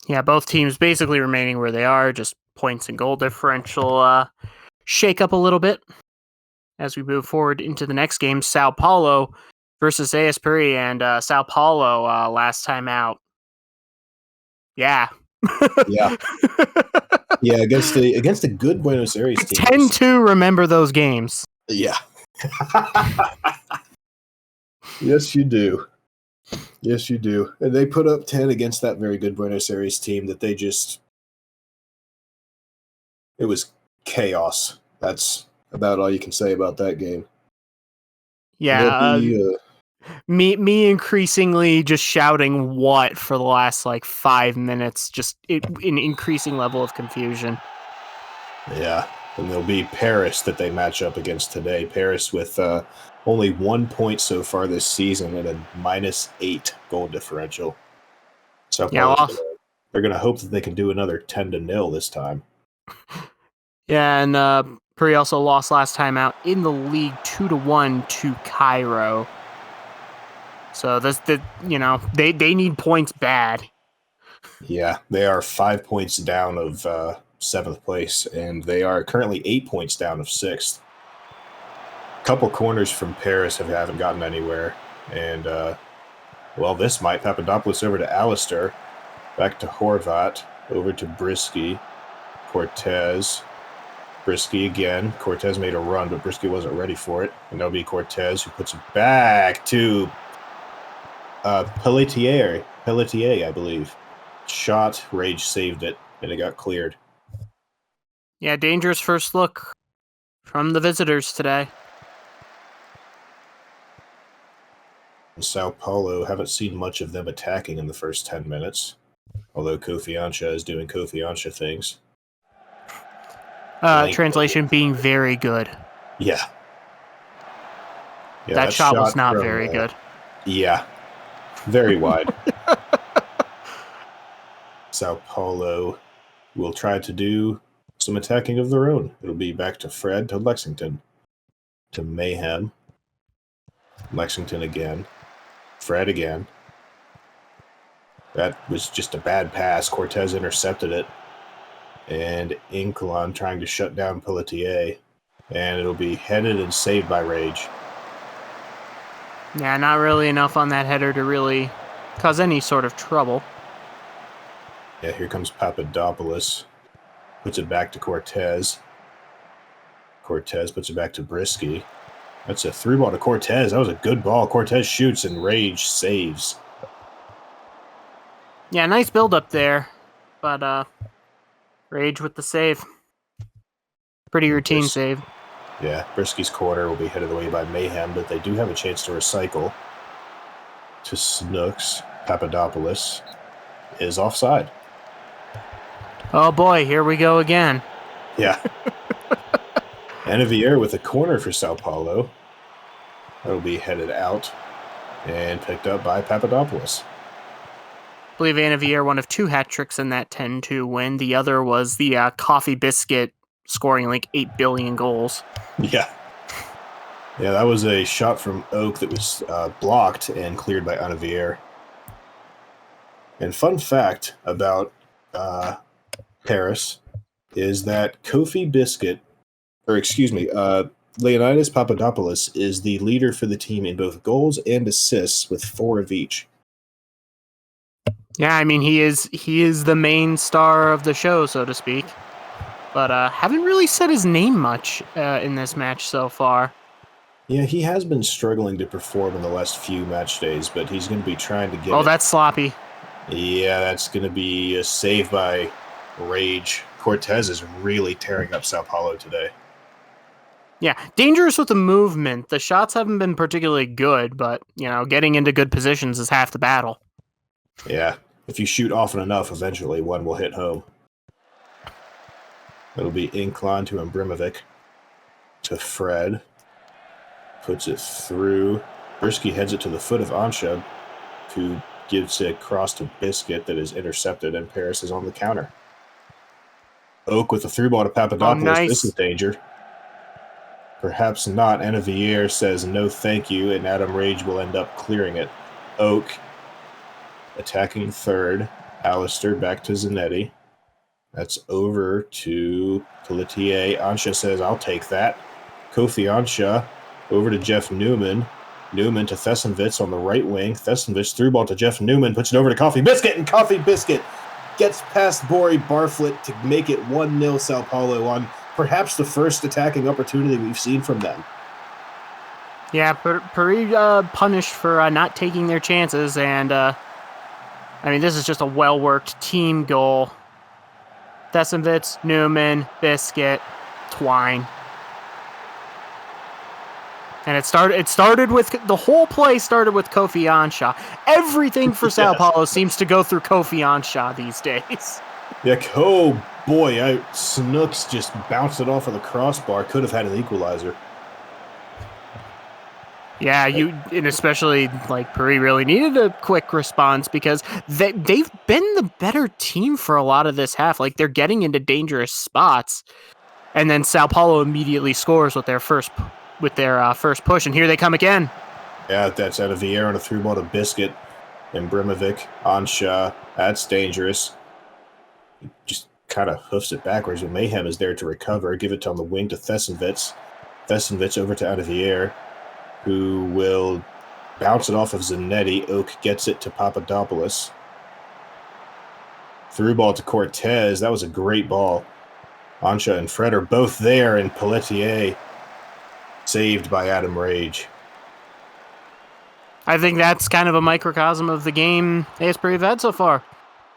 Yeah, both teams basically remaining where they are, just points and goal differential shake up a little bit as we move forward into the next game. Sao Paulo versus AS Puri, and Sao Paulo last time out. Yeah. Yeah. Yeah, against the good Buenos Aires I team. tend to remember those games. Yeah. Yes, you do. Yes, you do. And they put up 10 against that very good Buenos Aires team that they just... It was chaos. That's about all you can say about that game. Yeah, me increasingly just shouting "what" for the last 5 minutes, just an increasing level of confusion. Yeah, and there'll be Paris that they match up against today. Paris with only 1 point so far this season and a -8 goal differential. So Yeah, they're going to hope that they can do another 10-0 this time. Yeah, and Puri also lost last time out in the league 2-1 to Cairo. So they need points bad. Yeah, they are 5 points down of 7th place, and they are currently 8 points down of 6th. Couple corners from Paris haven't gotten anywhere, and this might. Papadopoulos over to Alistair, back to Horvat, over to Brisky, Cortez, Brisky again. Cortez made a run, but Brisky wasn't ready for it, and that'll be Cortez who puts it back to Pelletier, I believe. Shot, Rage saved it, and it got cleared. Yeah, dangerous first look from the visitors today. In Sao Paulo, haven't seen much of them attacking in the first 10 minutes, although Kofi Ansha is doing Kofi Ansha things. Translation being very good. Yeah. That shot was not very good. Yeah. Very wide. Sao Paulo will try to do some attacking of their own. It'll be back to Fred, to Lexington, to Mayhem. Lexington again. Fred again. That was just a bad pass. Cortez intercepted it. And Incolon trying to shut down Pelletier. And it'll be headed and saved by Rage. Yeah, not really enough on that header to really cause any sort of trouble. Yeah, here comes Papadopoulos. Puts it back to Cortez. Cortez puts it back to Brisky. That's a 3 ball to Cortez. That was a good ball. Cortez shoots and Rage saves. Yeah, nice build up there. But Rage with the save. Pretty routine save. Yeah, Brisky's corner will be headed away by Mayhem, but they do have a chance to recycle to Snooks. Papadopoulos is offside. Oh boy, here we go again. Yeah. Anavier with a corner for Sao Paulo. That'll be headed out and picked up by Papadopoulos. I believe Anavier one of 2 hat tricks in that 10-2 win. The other was the Coffee Biscuit scoring like 8 billion goals. Yeah. Yeah, that was a shot from Oak that was blocked and cleared by Anavier. And fun fact about Paris is that Leonidas Papadopoulos is the leader for the team in both goals and assists with 4 of each. Yeah, I mean he is the main star of the show, so to speak. But haven't really said his name much in this match so far. Yeah, he has been struggling to perform in the last few match days, but he's going to be trying to get Oh, that's sloppy. Yeah, that's going to be a save by Rage. Cortez is really tearing up Sao Paulo today. Yeah, dangerous with the movement. The shots haven't been particularly good, but, getting into good positions is half the battle. Yeah, if you shoot often enough, eventually one will hit home. It'll be Inclán to Imbrimovic. To Fred. Puts it through. Brisky heads it to the foot of Ansha, who gives it across to Biscuit that is intercepted, and Paris is on the counter. Oak with the through ball to Papadopoulos. Oh, nice. This is danger. Perhaps not. Anavier says no thank you, and Adam Rage will end up clearing it. Oak attacking third. Alistair back to Zanetti. That's over to Pelletier. Ansha says, I'll take that. Kofi Ansha over to Jeff Newman. Newman to Thessenwitz on the right wing. Thessenwitz through ball to Jeff Newman. Puts it over to Coffee Biscuit, and Coffee Biscuit gets past Bori Barflett to make it 1-0 Sao Paulo on perhaps the first attacking opportunity we've seen from them. Yeah, Paris punished for not taking their chances, and this is just a well-worked team goal. Thessenwitz, Newman, Biscuit, Twine. And it started with the whole play started with Kofi Ansha. Everything for Sao Paulo seems to go through Kofi Ansha these days. Yeah, oh boy, Snooks just bounced it off of the crossbar. Could have had an equalizer. Yeah, and especially Paris really needed a quick response because they've been the better team for a lot of this half. They're getting into dangerous spots, and then Sao Paulo immediately scores with their first push, and here they come again. Yeah, that's out of the air on a through ball to Biscuit. Imbrimovic, Ansha, that's dangerous. He just kind of hoofs it backwards, but Mayhem is there to recover. Give it on the wing to Thessenwitz. Thessenwitz over to Anavier, who will bounce it off of Zanetti. Oak gets it to Papadopoulos. Through ball to Cortez. That was a great ball. Ansha and Fred are both there, and Pelletier saved by Adam Rage. I think that's kind of a microcosm of the game AS Paris have had so far.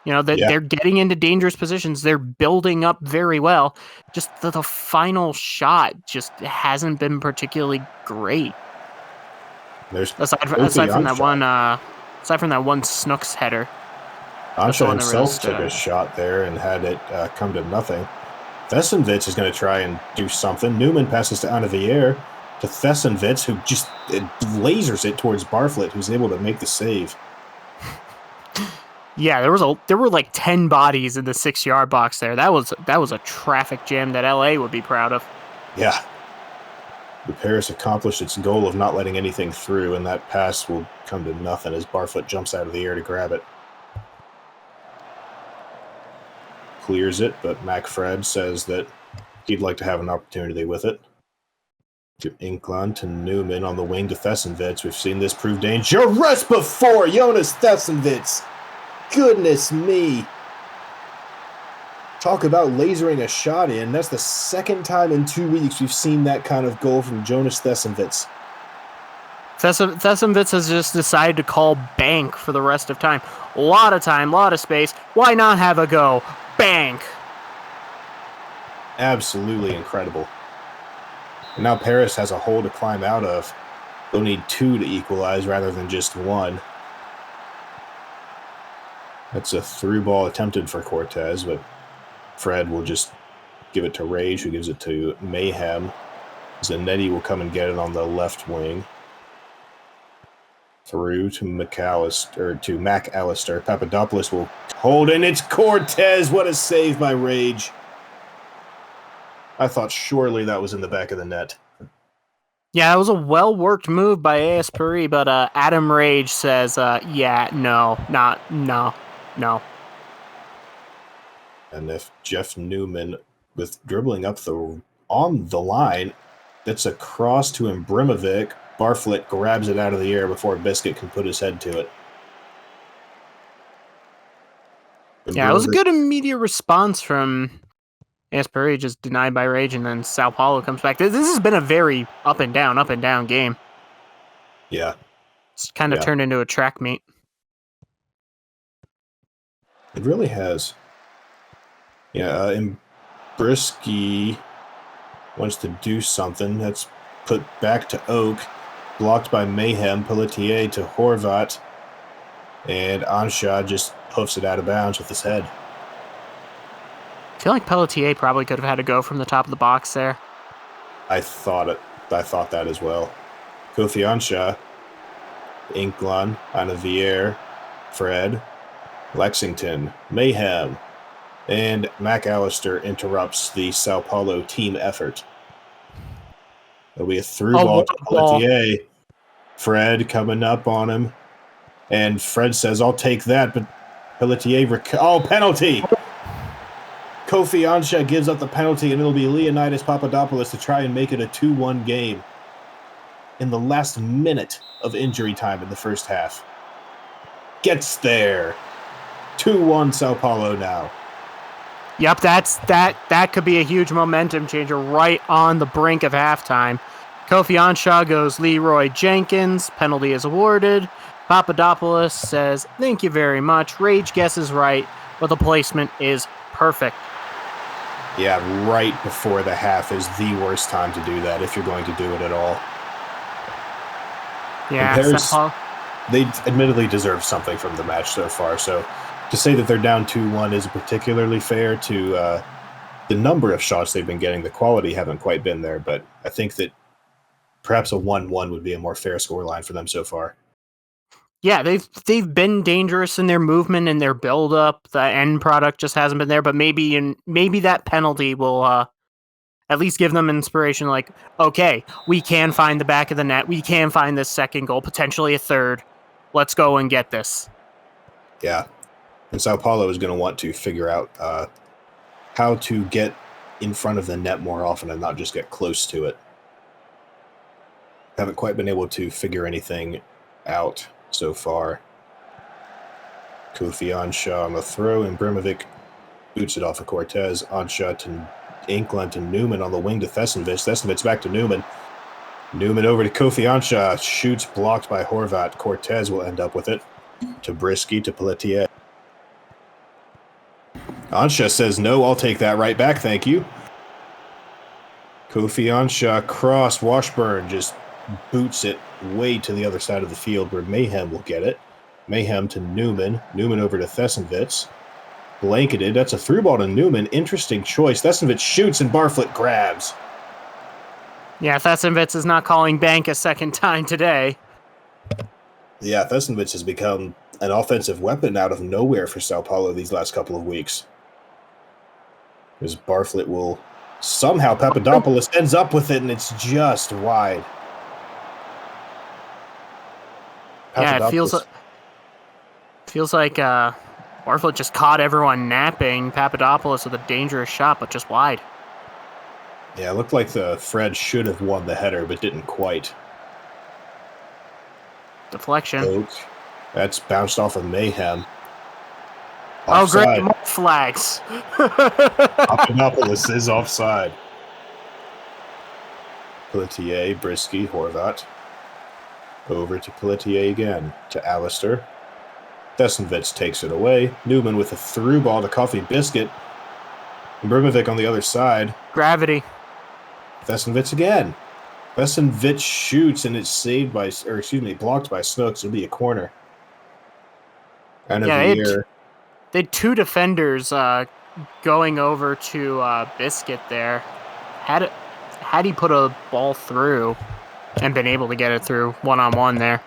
They're getting into dangerous positions. They're building up very well. Just the final shot just hasn't been particularly great. Aside from that one Snooks header. Ansha himself took a shot there and had it come to nothing. Thessenwitz is going to try and do something. Newman passes to Anavier to Thessenwitz, who just lasers it towards Barflett, who's able to make the save. Yeah, there were 10 bodies in the 6-yard box there. That was a traffic jam that LA would be proud of. Yeah. The Paris accomplished its goal of not letting anything through, and that pass will come to nothing as Barfoot jumps out of the air to grab it. Clears it, but MacFred says that he'd like to have an opportunity with it. To Inclán to Newman on the wing to Thessenwitz. We've seen this prove dangerous before. Jonas Thessenwitz. Goodness me. Talk about lasering a shot in. That's the second time in 2 weeks we've seen that kind of goal from Jonas Thessenwitz. Thessenwitz has just decided to call bank for the rest of time. A lot of time, a lot of space. Why not have a go? Bank. Absolutely incredible. And now Paris has a hole to climb out of. They'll need 2 to equalize rather than just 1. That's a through ball attempted for Cortez, but Fred will just give it to Rage, who gives it to Mayhem. Zanetti will come and get it on the left wing. Through to McAllister. Papadopoulos will hold, and it's Cortez. What a save by Rage. I thought surely that was in the back of the net. Yeah, it was a well-worked move by AS Paris, but Adam Rage says, no. And if Jeff Newman, with dribbling up on the line, that's a cross to Imbrimovic. Barflett grabs it out of the air before Biscuit can put his head to it. Yeah, it was a good immediate response from AS Paris, just denied by Rage, and then Sao Paulo comes back. This has been a very up and down game. Yeah. It's kind of turned into a track meet. It really has. Yeah, Brisky wants to do something. That's put back to Oak. Blocked by Mayhem. Pelletier to Horvat. And Ansha just hoofs it out of bounds with his head. I feel like Pelletier probably could have had to go from the top of the box there. I thought that as well. Kofi Ansha. Inklan. Anavier. Fred. Lexington. Mayhem. And McAllister interrupts the Sao Paulo team effort. There'll be a through ball to Pelletier. Fred coming up on him. And Fred says, I'll take that. But Pelletier, penalty! Kofi Ansha gives up the penalty, and it'll be Leonidas Papadopoulos to try and make it a 2-1 game in the last minute of injury time in the first half. Gets there. 2-1 Sao Paulo now. Yep, that could be a huge momentum changer right on the brink of halftime. Kofi Ansha goes Leroy Jenkins. Penalty is awarded. Papadopoulos says, thank you very much. Rage guesses right, but the placement is perfect. Yeah, right before the half is the worst time to do that if you're going to do it at all. Yeah, Paris, they admittedly deserve something from the match so far, so to say that they're down 2-1 isn't particularly fair to the number of shots they've been getting. The quality haven't quite been there, but I think that perhaps a 1-1 would be a more fair scoreline for them so far. Yeah, they've been dangerous in their movement and their build-up. The end product just hasn't been there, but maybe that penalty will at least give them inspiration, like, okay, we can find the back of the net, we can find this second goal, potentially a third. Let's go and get this. Yeah. And Sao Paulo is going to want to figure out how to get in front of the net more often and not just get close to it. Haven't quite been able to figure anything out so far. Kofi Ansha on the throw, and Brimovic boots it off of Cortez. Ansha to Inkland to Newman on the wing to Thessenvich. Thessenvich back to Newman. Newman over to Kofi Ansha. Shoots blocked by Horvat. Cortez will end up with it. To Brisky, to Pelletier. Ansha says, no, I'll take that right back, thank you. Kofi Ansha cross. Washburn just boots it way to the other side of the field where Mayhem will get it. Mayhem to Newman. Newman over to Thessenvich. Blanketed. That's a through ball to Newman. Interesting choice. Thessenvich shoots and Barflett grabs. Yeah, Thessenvich is not calling bank a second time today. Yeah, Thessenvich has become an offensive weapon out of nowhere for Sao Paulo these last couple of weeks. Because Barflett will somehow, Papadopoulos ends up with it, and it's just wide. Yeah, it feels like Barflett just caught everyone napping. Papadopoulos with a dangerous shot, but just wide. Yeah, it looked like the Fred should have won the header, but didn't quite. Deflection. Oak. That's bounced off of Mayhem. Offside. Oh, great. More flags. Papadopoulos is offside. Pelletier, Brisky, Horvat. Over to Pelletier again. To Alistair. Thessenvich takes it away. Newman with a through ball to Coffee Biscuit. Brimovic on the other side. Gravity. Thessenvich again. Vesenvich shoots, and it's blocked by Snooks. It'll be a corner. And They had two defenders going over to Biscuit there. Had he put a ball through and been able to get it through one-on-one there.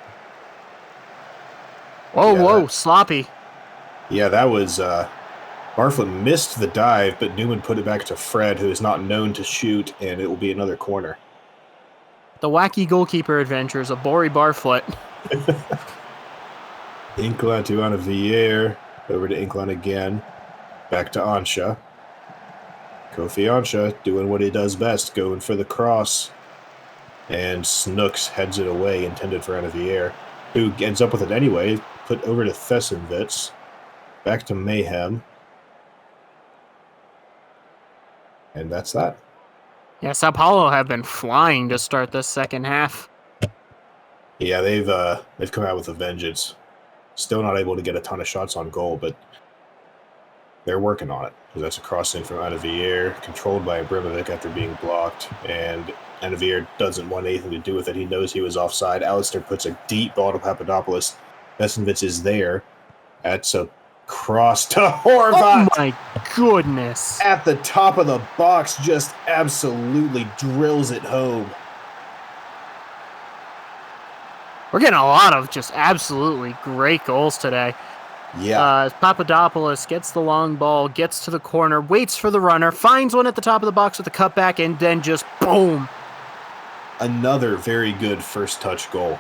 Whoa, sloppy. Yeah, that was... Barfoot missed the dive, but Newman put it back to Fred, who is not known to shoot, and it will be another corner. The wacky goalkeeper adventures of Bori Barfoot. Inclán to Anavier. Over to Inclán again. Back to Ansha. Kofi Ansha doing what he does best, going for the cross. And Snooks heads it away, intended for Anavier, who ends up with it anyway. Put over to Thesenvitz. Back to Mayhem. And that's that. Yeah, Sao Paulo have been flying to start this second half. Yeah, they've come out with a vengeance. Still not able to get a ton of shots on goal, but they're working on it. That's a cross-in from Anavier, controlled by Abramovic after being blocked, and Anavier doesn't want anything to do with it. He knows he was offside. Alistair puts a deep ball to Papadopoulos. Vesenvich is there. That's a cross to Horvat. Oh my goodness. At the top of the box, just absolutely drills it home. We're getting a lot of just absolutely great goals today. Yeah. Papadopoulos gets the long ball, gets to the corner, waits for the runner, finds one at the top of the box with a cutback, and then just boom. Another very good first touch goal.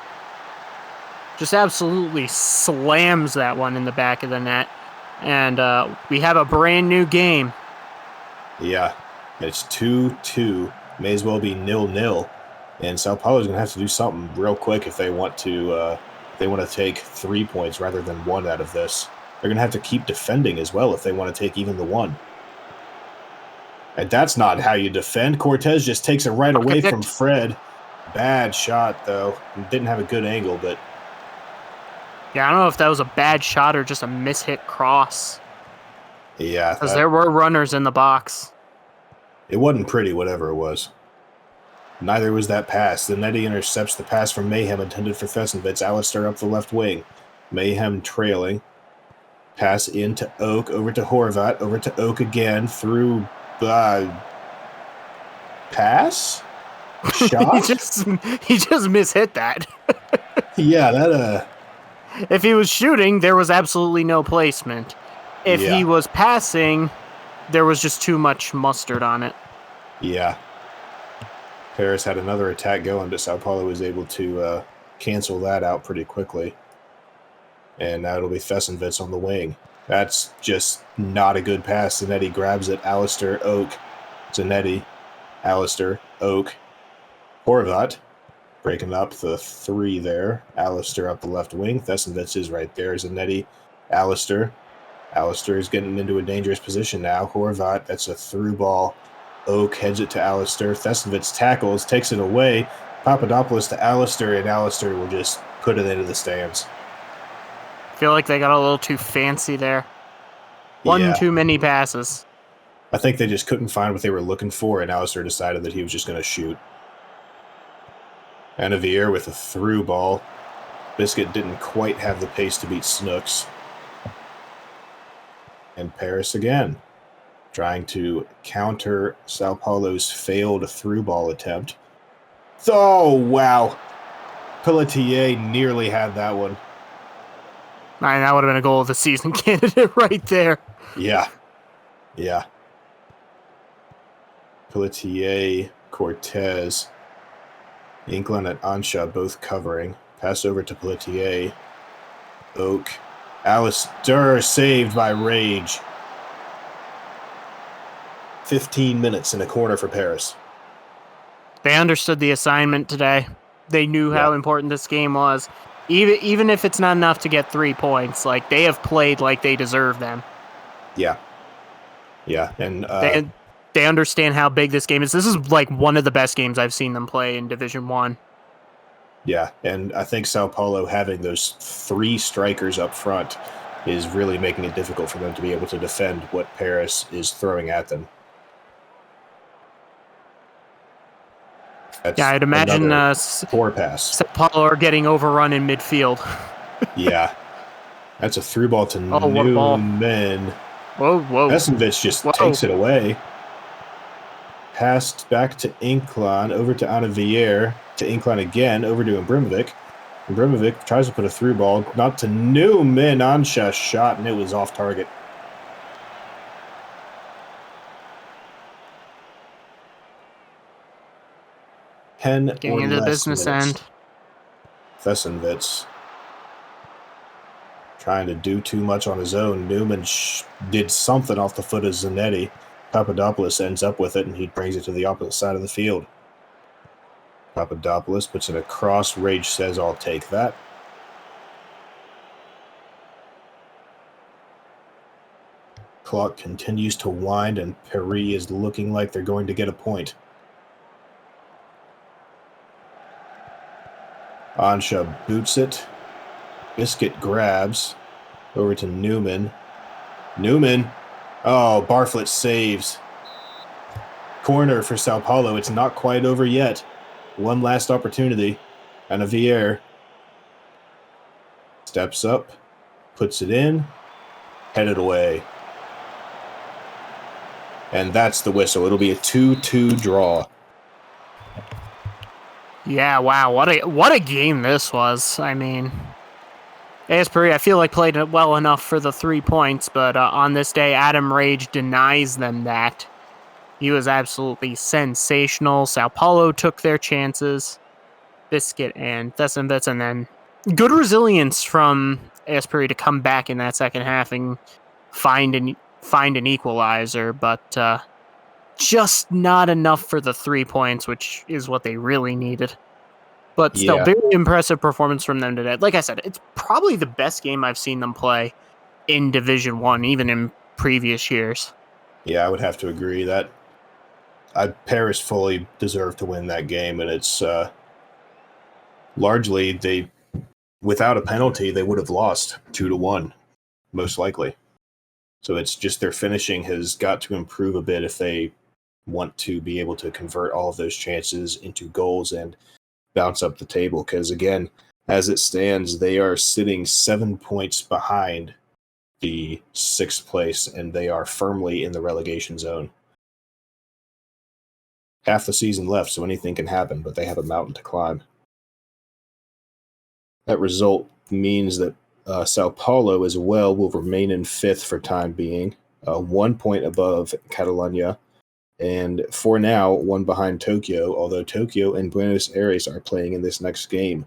Just absolutely slams that one in the back of the net. And we have a brand new game. Yeah, it's 2-2. May as well be 0-0. And Sao Paulo is going to have to do something real quick if they want to take 3 points rather than one out of this. They're going to have to keep defending as well if they want to take even the one. And that's not how you defend. Cortez just takes it right away from Fred. Bad shot, though. Didn't have a good angle, but... Yeah, I don't know if that was a bad shot or just a mishit cross. Yeah. Because there were runners in the box. It wasn't pretty, whatever it was. Neither was that pass. The netty intercepts the pass from Mayhem intended for Thesenvitz. Alistair up the left wing. Mayhem trailing. Pass into Oak, over to Horvat, over to Oak again, through... pass? Shot? he just mishit that. Yeah, that... If he was shooting, there was absolutely no placement. If he was passing, there was just too much mustard on it. Yeah. Paris had another attack going, but Sao Paulo was able to cancel that out pretty quickly. And now it'll be Thesenvitz on the wing. That's just not a good pass. Zanetti grabs it. Alistair, Oak. Zanetti, Alistair, Oak. Horvat. Breaking up the three there. Alistair up the left wing. Thesenvitz is right there. Zanetti, Alistair. Alistair is getting into a dangerous position now. Horvat, that's a through ball. Oak heads it to Alistair. Thesenvitz tackles, takes it away. Papadopoulos to Alistair, and Alistair will just put it into the stands. I feel like they got a little too fancy there. One too many passes. I think they just couldn't find what they were looking for, and Alistair decided that he was just going to shoot. Anavier with a through ball. Biscuit didn't quite have the pace to beat Snooks. And Paris again, trying to counter Sao Paulo's failed through ball attempt. Oh, wow. Pelletier nearly had that one. Man, that would have been a goal of the season candidate right there. Yeah. Yeah. Pelletier, Cortez, Inclán and Ansha both covering. Pass over to Pelletier. Oak. Alistair saved by Rage. 15 minutes in a corner for Paris. They understood the assignment today. They knew how important this game was. Even if it's not enough to get 3 points, like they have played like they deserve them. Yeah. Yeah. And they understand how big this game is. This is like one of the best games I've seen them play in Division 1. Yeah, and I think Sao Paulo having those 3 strikers up front is really making it difficult for them to be able to defend what Paris is throwing at them. That's Yeah, I'd imagine another poor pass. Sao Paulo are getting overrun in midfield. Yeah. That's a through ball to Oh, what a ball. Newman. Whoa. Vesovic just takes it away. Passed back to Inclán, over to Anavier, to Inclán again, over to Ibrahimovic. Ibrahimovic tries to put a through ball, not to Newman. Ansha shot, and it was off target. Getting into the business end. Vesovic trying to do too much on his own. Newman did something off the foot of Zanetti. Papadopoulos ends up with it, and he brings it to the opposite side of the field. Papadopoulos puts it across. Rage says, I'll take that. Clock continues to wind, and Paris is looking like they're going to get a point. Ansha boots it. Biscuit grabs. Over to Newman. Newman. Oh, Bartlett saves. Corner for Sao Paulo. It's not quite over yet. One last opportunity. Anavier steps up, puts it in, headed away. And that's the whistle. It'll be a 2-2 draw. Yeah, wow, what a game this was. I mean, AS Paris, I feel like played it well enough for the 3 points, but on this day, Adam Rage denies them that. He was absolutely sensational. Sao Paulo took their chances. Biscuit and Vesovic, and then good resilience from AS Paris to come back in that second half and find an equalizer, but just not enough for the 3 points, which is what they really needed. But still, very impressive performance from them today. Like I said, it's probably the best game I've seen them play in Division 1, even in previous years. Yeah, I would have to agree that Paris fully deserved to win that game, and it's largely without a penalty, they would have lost 2-1, most likely. So it's just their finishing has got to improve a bit if they want to be able to convert all of those chances into goals and bounce up the table. Because again, as it stands, they are sitting 7 points behind the 6th place, and they are firmly in the relegation zone. Half the season left, so anything can happen, but they have a mountain to climb. That result means that Sao Paulo as well will remain in 5th for time being, 1 point above Catalunya, and for now, 1 behind Tokyo, although Tokyo and Buenos Aires are playing in this next game.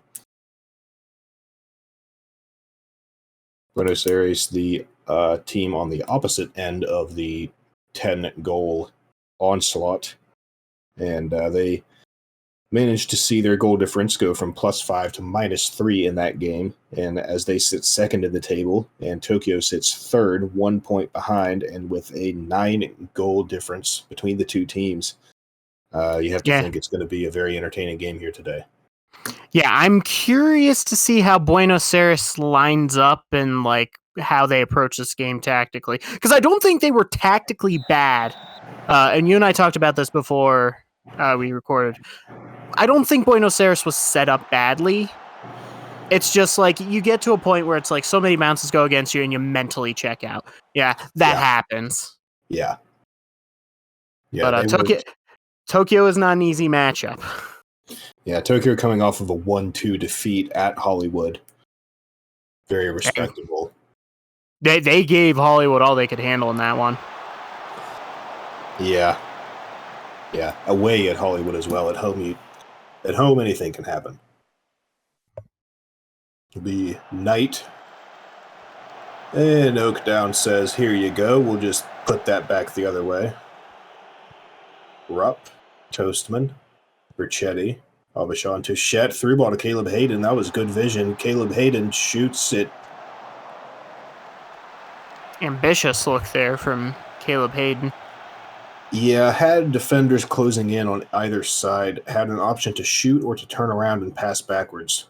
Buenos Aires, the team on the opposite end of the 10-goal onslaught, and they managed to see their goal difference go from +5 to -3 in that game. And as they sit second in the table, and Tokyo sits third, 1 point behind, and with a 9-goal difference between the two teams, you have to think it's going to be a very entertaining game here today. Yeah, I'm curious to see how Buenos Aires lines up and like how they approach this game tactically, because I don't think they were tactically bad. And you and I talked about this before we recorded. I don't think Buenos Aires was set up badly. It's just like you get to a point where it's like so many bounces go against you and you mentally check out. Yeah, that happens. Yeah. But Tokyo is not an easy matchup. Yeah, Tokyo coming off of a 1-2 defeat at Hollywood. Very respectable. They gave Hollywood all they could handle in that one. Yeah. Yeah, away at Hollywood as well. At home, anything can happen. It'll be night. And Oakdown says, here you go. We'll just put that back the other way. Rupp, Toastman, Berchetti, Aubuchon, Touchette, through ball to Caleb Hayden. That was good vision. Caleb Hayden shoots it. Ambitious look there from Caleb Hayden. Yeah, had defenders closing in on either side, had an option to shoot or to turn around and pass backwards.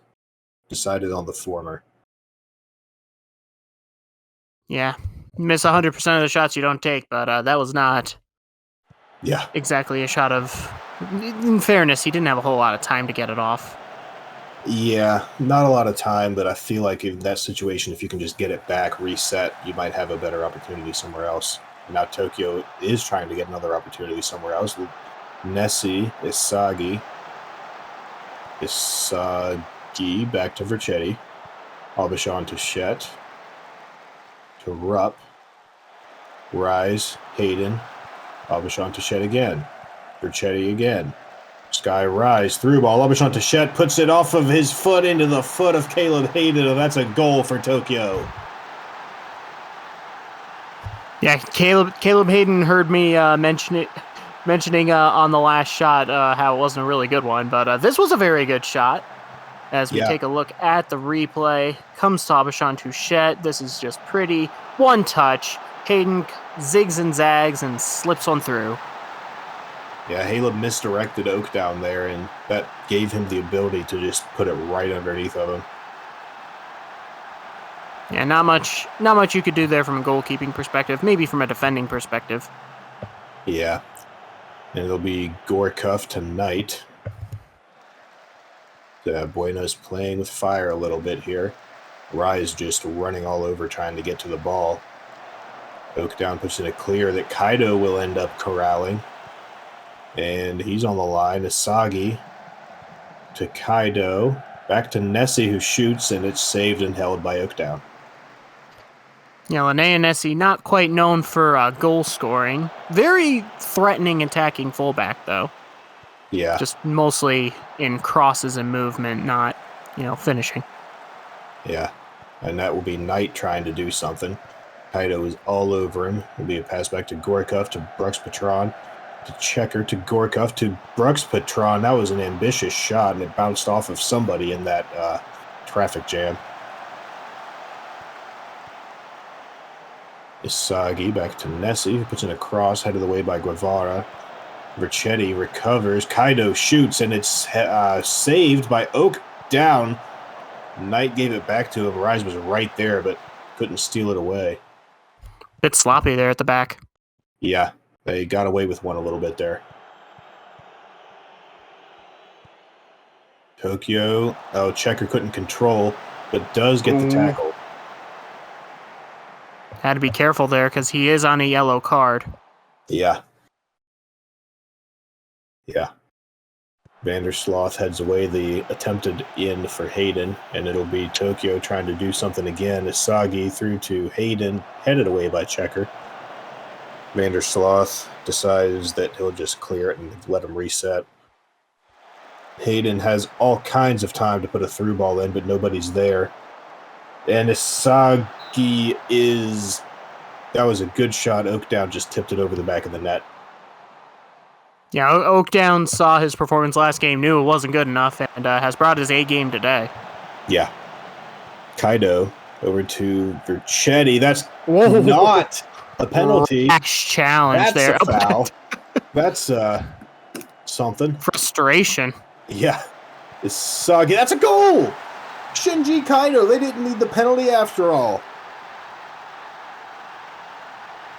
Decided on the former. Yeah, miss 100% of the shots you don't take, but that was not exactly a shot of In fairness, he didn't have a whole lot of time to get it off. Yeah, not a lot of time, but I feel like in that situation, if you can just get it back, reset, you might have a better opportunity somewhere else. Now Tokyo is trying to get another opportunity somewhere else with Nessie, Isagi, back to Vercetti, Aubuchon to Shet, to Rupp, Rise, Hayden, Aubuchon to Shet again, Vercetti again. Sky Rise, through ball, Aubuchon to Shet, puts it off of his foot into the foot of Caleb Hayden, and that's a goal for Tokyo. Yeah, Caleb Hayden heard me mentioning on the last shot how it wasn't a really good one, but this was a very good shot. As we take a look at the replay, comes to Aubuchon to Shet. This is just pretty. One touch. Hayden zigs and zags and slips one through. Yeah, Caleb misdirected Oak down there, and that gave him the ability to just put it right underneath of him. Yeah, not much you could do there from a goalkeeping perspective. Maybe from a defending perspective. Yeah, and it'll be Gorkov tonight. Buenos playing with fire a little bit here. Rise just running all over trying to get to the ball. Oak down puts in a clear that Kaido will end up corralling. And he's on the line. Isagi to Kaido. Back to Nessie, who shoots, and it's saved and held by Oakdown. Yeah, Linnea Nessie, not quite known for goal scoring. Very threatening attacking fullback, though. Yeah. Just mostly in crosses and movement, not, finishing. Yeah. And that will be Knight trying to do something. Kaido is all over him. It'll be a pass back to Gorkov to Brooks Patron. To Checker to Gorkov to Brooks Patron. That was an ambitious shot, and it bounced off of somebody in that traffic jam. Isagi back to Nessie, who puts in a cross, headed away by Guevara. Vercetti recovers. Kaido shoots, and it's saved by Oak down. Knight gave it back to him. Rise was right there, but couldn't steal it away. Bit sloppy there at the back. Yeah, they got away with one a little bit there. Tokyo. Oh, Checker couldn't control, but does get the tackle. Had to be careful there because he is on a yellow card. Yeah. Yeah. Vandersloth heads away the attempted in for Hayden, and it'll be Tokyo trying to do something again. Isagi through to Hayden, headed away by Checker. Vandersloth decides that he'll just clear it and let him reset. Hayden has all kinds of time to put a through ball in, but nobody's there. And Isagi is... That was a good shot. Oakdown just tipped it over the back of the net. Yeah, Oakdown saw his performance last game, knew it wasn't good enough, and has brought his A game today. Yeah. Kaido over to Vercetti. That's not a penalty. Rash challenge. That's there. A foul. That's something. Frustration. Yeah. Isagi. That's a goal! Shinji Kaido. They didn't need the penalty after all.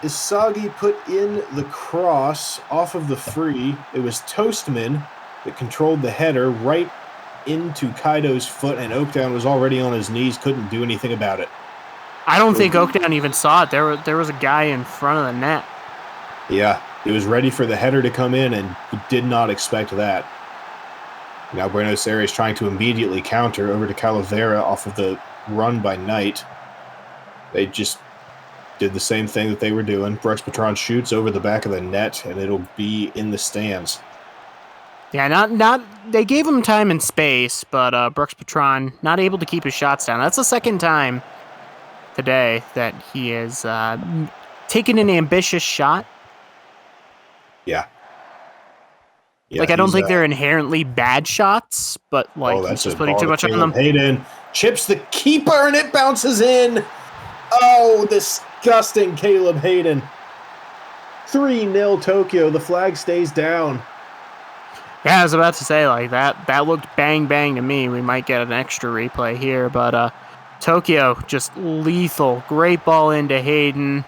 Isagi put in the cross off of the free. It was Toastman that controlled the header right into Kaido's foot, and Oakdown was already on his knees, couldn't do anything about it. I don't think Oakdown even saw it. There was a guy in front of the net. Yeah, he was ready for the header to come in, and he did not expect that. Now Buenos Aires trying to immediately counter over to Calavera off of the run by Knight. They just did the same thing that they were doing. Brooks Patron shoots over the back of the net, and it'll be in the stands. Yeah, not. They gave him time and space, but Brooks Patron not able to keep his shots down. That's the second time today that he has taken an ambitious shot. Yeah. I don't think they're inherently bad shots, but he's just putting too much on them. Hayden chips the keeper, and it bounces in. Oh, disgusting Caleb Hayden. 3-0 Tokyo. The flag stays down. Yeah, I was about to say, that looked bang to me. We might get an extra replay here, but Tokyo just lethal. Great ball into Hayden.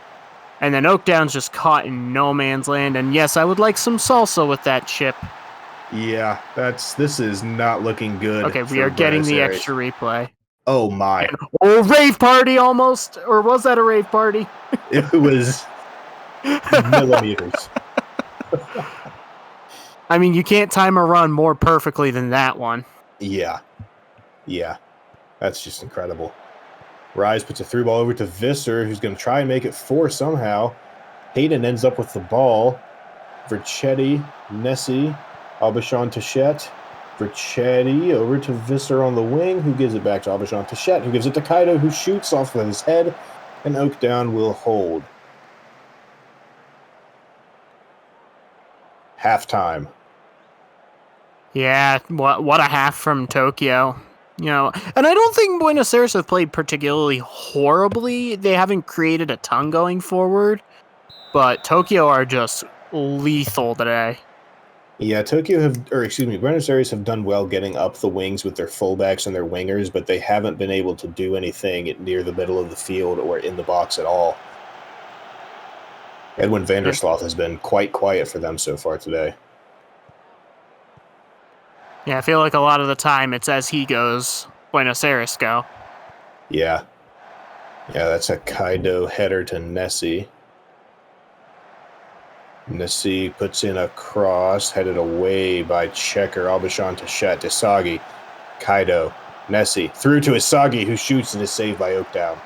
And then Oakdown's just caught in no man's land. And yes, I would like some salsa with that chip. Yeah, this is not looking good. Okay, we for are getting Buenos the Aires. extra replay. Oh my! Oh, rave party almost, or was that a rave party? It was millimeters. I mean, you can't time a run more perfectly than that one. Yeah, that's just incredible. Rise puts a through ball over to Visser, who's going to try and make it 4 somehow. Hayden ends up with the ball. Vercetti, Nessie, Aubuchon Tachette. Vercetti over to Visser on the wing, who gives it back to Aubuchon Tachette, who gives it to Kaido, who shoots off with his head, and Oakdown will hold. Halftime. Yeah, what a half from Tokyo. You know, and I don't think Buenos Aires have played particularly horribly. They haven't created a ton going forward, but Tokyo are just lethal today. Yeah, Buenos Aires have done well getting up the wings with their fullbacks and their wingers, but they haven't been able to do anything near the middle of the field or in the box at all. Edwin Vandersloot has been quite quiet for them so far today. Yeah, I feel like a lot of the time it's as he goes, Buenos Aires go. Yeah, that's a Kaido header to Nessie. Nessie puts in a cross, headed away by checker Aubuchon Tachette. Isagi, Kaido, Nessie, through to Isagi, who shoots and is saved by Oakdown.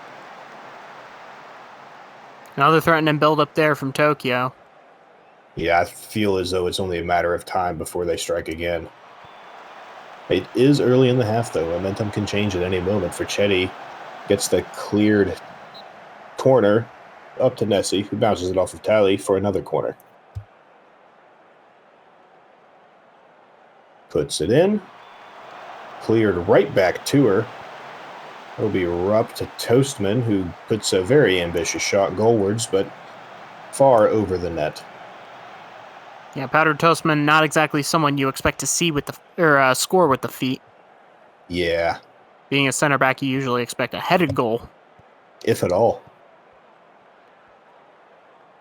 Another threatening build up there from Tokyo. Yeah, I feel as though it's only a matter of time before they strike again. It is early in the half, though. Momentum can change at any moment. Vercetti gets the cleared corner up to Nessie, who bounces it off of Tally for another corner. Puts it in. Cleared right back to her. It'll be Rupp to Toastman, who puts a very ambitious shot goalwards, but far over the net. Yeah, Powdered Toastman, not exactly someone you expect to see with score with the feet. Yeah. Being a center back, you usually expect a headed goal. If at all.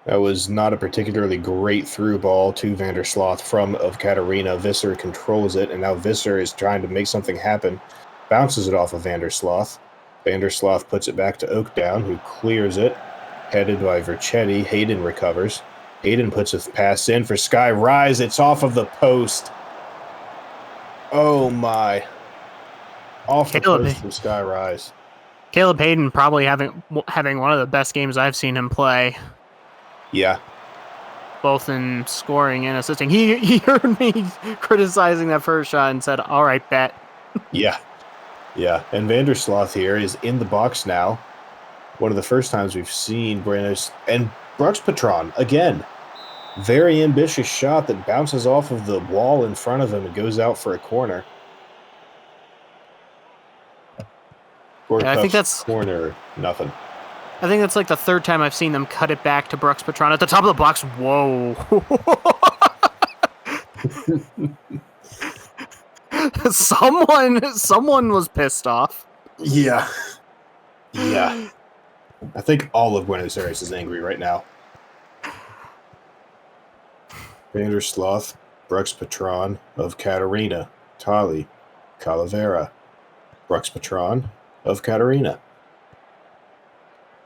That was not a particularly great through ball to Vandersloot of Katarina. Visser controls it, and now Visser is trying to make something happen. Bounces it off of Vandersloot. Vandersloot puts it back to Oakdown, who clears it. Headed by Vercetti. Hayden recovers. Hayden puts a pass in for Sky Rise. It's off of the post. Oh my. Off the post from Sky Rise. Caleb Hayden probably having one of the best games I've seen him play. Yeah. Both in scoring and assisting. He heard me criticizing that first shot and said, all right, bet. Yeah. And Vandersloot here is in the box now. One of the first times we've seen Buenos. And Brooks Patron, again. Very ambitious shot that bounces off of the wall in front of him and goes out for a corner. Yeah, I think that's corner, nothing. I think that's like the third time I've seen them cut it back to Brooks Patron at the top of the box. Whoa. Someone was pissed off. Yeah. I think all of Buenos Aires is angry right now. Vandersloot, Brooks Patron of Katarina, Tali, Calavera, Brooks Patron of Katarina.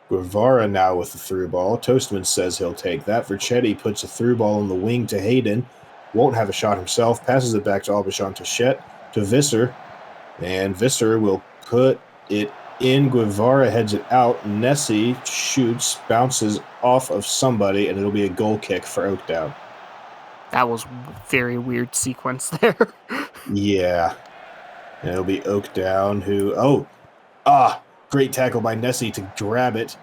Guevara now with the through ball. Toastman says he'll take that. Vercetti puts a through ball on the wing to Hayden. Won't have a shot himself. Passes it back to Aubuchon Tachette to Visser. And Visser will put it in. Guevara heads it out. Nessie shoots, bounces off of somebody, and it'll be a goal kick for Oakdown. That was a very weird sequence there. Yeah. And it'll be Oakdown who... great tackle by Nessie to grab it.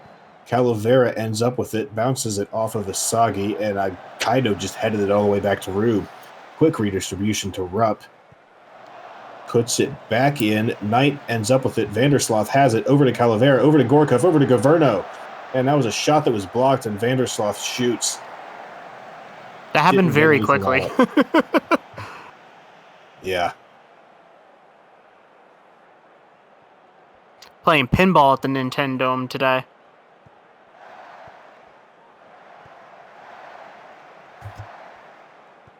Calavera ends up with it, bounces it off of Isagi, and Kaido just headed it all the way back to Rube. Quick redistribution to Rupp. Puts it back in. Knight ends up with it. Vandersloot has it. Over to Calavera, over to Gorkov, over to Governo. And that was a shot that was blocked, and Vandersloot shoots. That happened very quickly. Yeah. Playing pinball at the Nintendo today.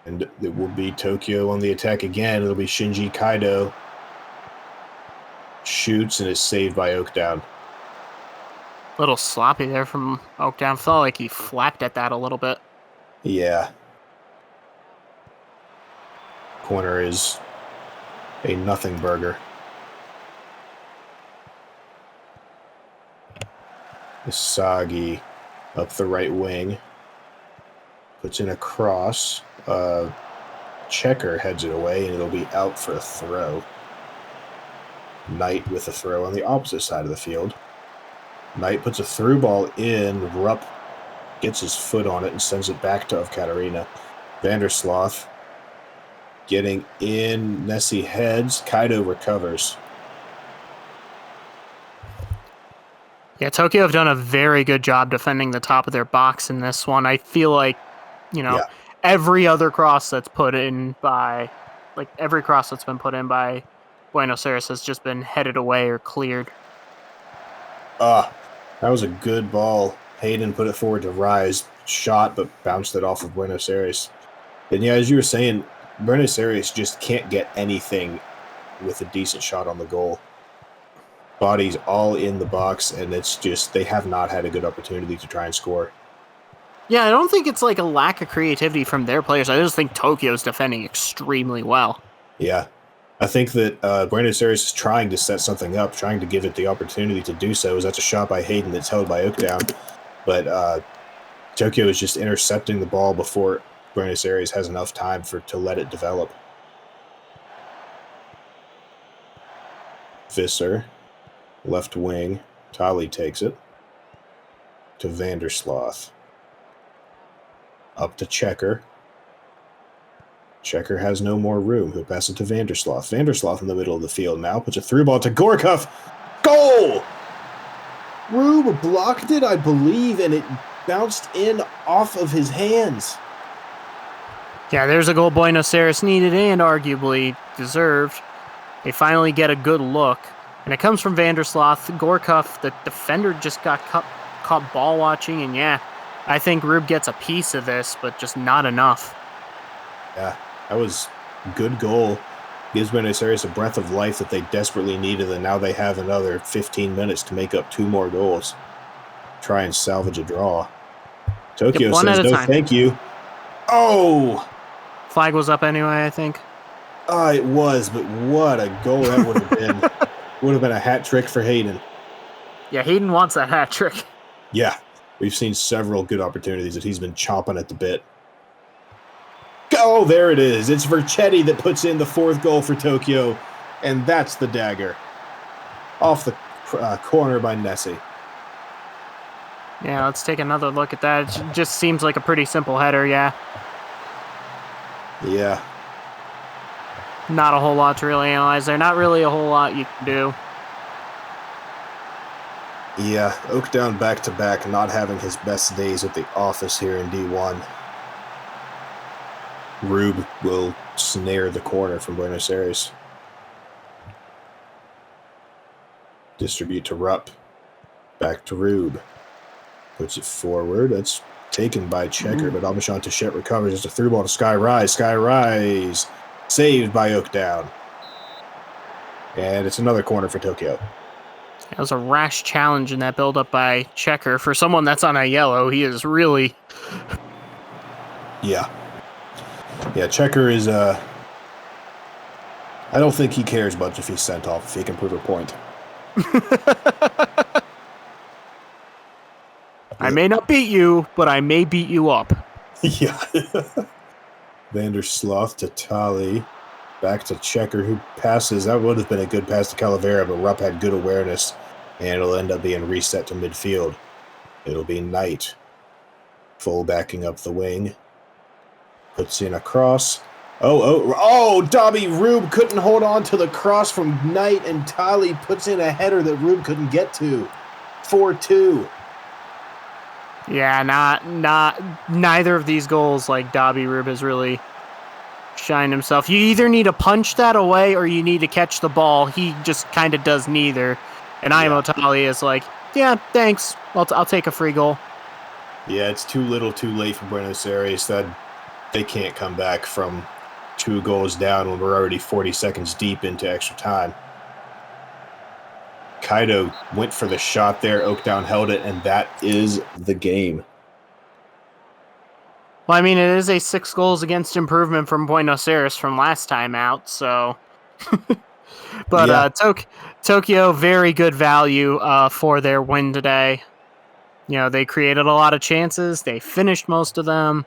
And it will be be Tokyo on the attack again. It'll be Shinji Kaido. Shoots and is saved by Oakdown. A little sloppy there from Oakdown. Felt like he flapped at that a little bit. Yeah. Corner is a nothing burger. Isagi up the right wing. Puts in a cross. Checker heads it away, and it'll be out for a throw. Knight with a throw on the opposite side of the field. Knight puts a through ball in. Rupp gets his foot on it and sends it back to Katarina. Vandersloot getting in. Nessie heads. Kaido recovers. Yeah, Tokyo have done a very good job defending the top of their box in this one. I feel like, every other cross that's put in by, every cross that's been put in by Buenos Aires has just been headed away or cleared. That was a good ball. Hayden put it forward to Rise. Shot, but bounced it off of Buenos Aires. And yeah, as you were saying, Buenos Aires just can't get anything with a decent shot on the goal. Bodies all in the box, and it's just, they have not had a good opportunity to try and score. Yeah, I don't think it's like a lack of creativity from their players. I just think Tokyo's defending extremely well. Yeah. I think that Buenos Aires is trying to set something up, trying to give it the opportunity to do so. That's a shot by Hayden that's held by Oakdown. But Tokyo is just intercepting the ball before Buenos Aires has enough time to let it develop. Visser, left wing. Tali takes it to Vandersloot. Up to Checker. Checker has no more room. He'll pass it to Vandersloot. Vandersloot in the middle of the field now. Puts a through ball to Gorkov. Goal! Rube blocked it, I believe, and it bounced in off of his hands. Yeah, there's a goal Buenos Aires needed and arguably deserved. They finally get a good look. And it comes from Vandersloot. Gorkov, the defender, just got caught ball watching. And yeah, I think Rube gets a piece of this, but just not enough. Yeah, that was a good goal. Gives Buenos Aires a breath of life that they desperately needed, and now they have another 15 minutes to make up 2 more goals. Try and salvage a draw. Tokyo says no thank you. Oh! Flag was up anyway, I think. It was, but what a goal that would have been. Would have been a hat trick for Hayden. Yeah, Hayden wants a hat trick. Yeah, we've seen several good opportunities that he's been chomping at the bit. Oh, there it is. It's Vercetti that puts in the 4th goal for Tokyo, and that's the dagger. Off the corner by Nessie. Yeah, let's take another look at that. It just seems like a pretty simple header, yeah. Yeah. Not a whole lot to really analyze there. Not really a whole lot you can do. Yeah, Oakdown back-to-back, not having his best days at the office here in D1. Rube will snare the corner from Buenos Aires. Distribute to Rupp. Back to Rube. Puts it forward. That's taken by Checker, but Abishan Touchette recovers. It's a through ball to Sky Rise. Sky Rise saved by Oakdown. And it's another corner for Tokyo. That was a rash challenge in that build-up by Checker. For someone that's on a yellow, he is really... Yeah. Yeah, Checker is... I don't think he cares much if he's sent off, if he can prove a point. I may not beat you, but I may beat you up. Yeah. Vandersloot to Tali. Back to Checker, who passes. That would have been a good pass to Calavera, but Rupp had good awareness, and it'll end up being reset to midfield. It'll be Knight. Full backing up the wing. Puts in a cross. Dobby Rube couldn't hold on to the cross from Knight, and Tali puts in a header that Rube couldn't get to. 4-2. Yeah, neither of these goals, like Dobby Rube has really shined himself. You either need to punch that away or you need to catch the ball. He just kind of does neither. And Imo Tali is like, yeah, thanks. I'll take a free goal. Yeah, it's too little too late for Buenos Aires. That they can't come back from 2 goals down when we're already 40 seconds deep into extra time. Cairo went for the shot there. Oaktown held it, and that is the game. Well, I mean, it is a 6 goals against improvement from Buenos Aires from last time out, so... But Yeah. Tokyo, very good value for their win today. You know, they created a lot of chances. They finished most of them.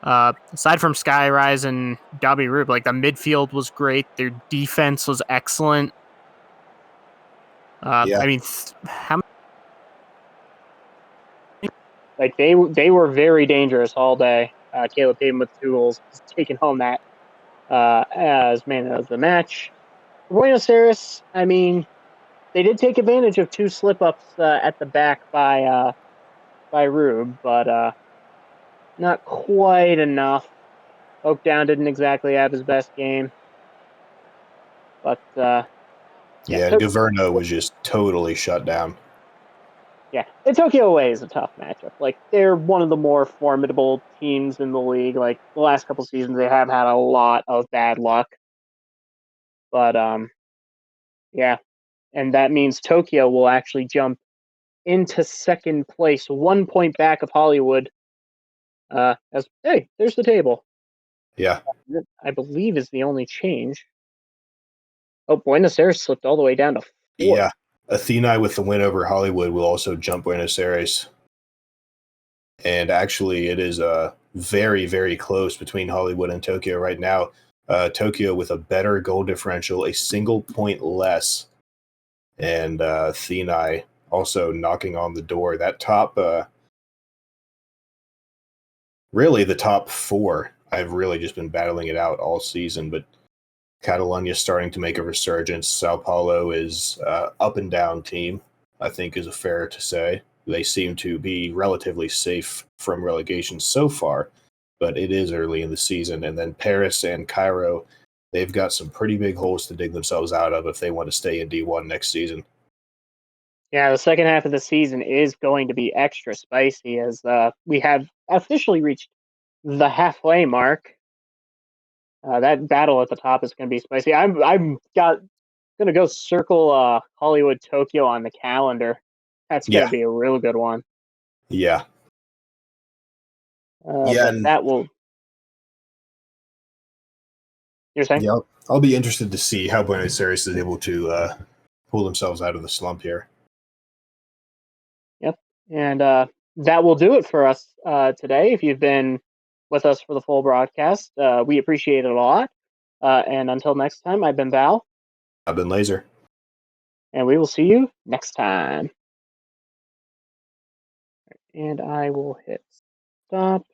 Aside from Skyrise and Gabi Rube, like the midfield was great. Their defense was excellent. Yeah. I mean, how Like they were very dangerous all day. Caleb Payton with 2 goals, taking home that as man of the match. Buenos Aires, I mean, they did take advantage of 2 slip ups at the back by Rube, but not quite enough. Oakdown didn't exactly have his best game, but Yeah, and Governo was just totally shut down. yeah, the Tokyo away is a tough matchup. Like they're one of the more formidable teams in the league. Like the last couple seasons, they have had a lot of bad luck, but yeah, and that means Tokyo will actually jump into second place, 1 point back of Hollywood. As hey, there's the table. Yeah. I believe is the only change. Oh, Buenos Aires slipped all the way down to 4. Yeah. Athênai with the win over Hollywood will also jump Buenos Aires. And actually, it is very, very close between Hollywood and Tokyo right now. Tokyo with a better goal differential, a single point less. And Athênai also knocking on the door. That top, really the top 4, I've really just been battling it out all season. But Catalunya starting to make a resurgence. Sao Paulo is up and down team, I think is fair to say. They seem to be relatively safe from relegation so far, but it is early in the season. And then Paris and Cairo, they've got some pretty big holes to dig themselves out of if they want to stay in D1 next season. Yeah, the second half of the season is going to be extra spicy as we have officially reached the halfway mark. That battle at the top is going to be spicy. I'm going to go circle Hollywood Tokyo on the calendar. That's going Yeah. to be a real good one. Yeah. But that will. You're saying? Yeah, I'll be interested to see how Buenos Aires is able to pull themselves out of the slump here. Yep. And that will do it for us today. If you've been with us for the full broadcast, we appreciate it a lot. And until next time, I've been Val. I've been Laser. And we will see you next time. And I will hit stop.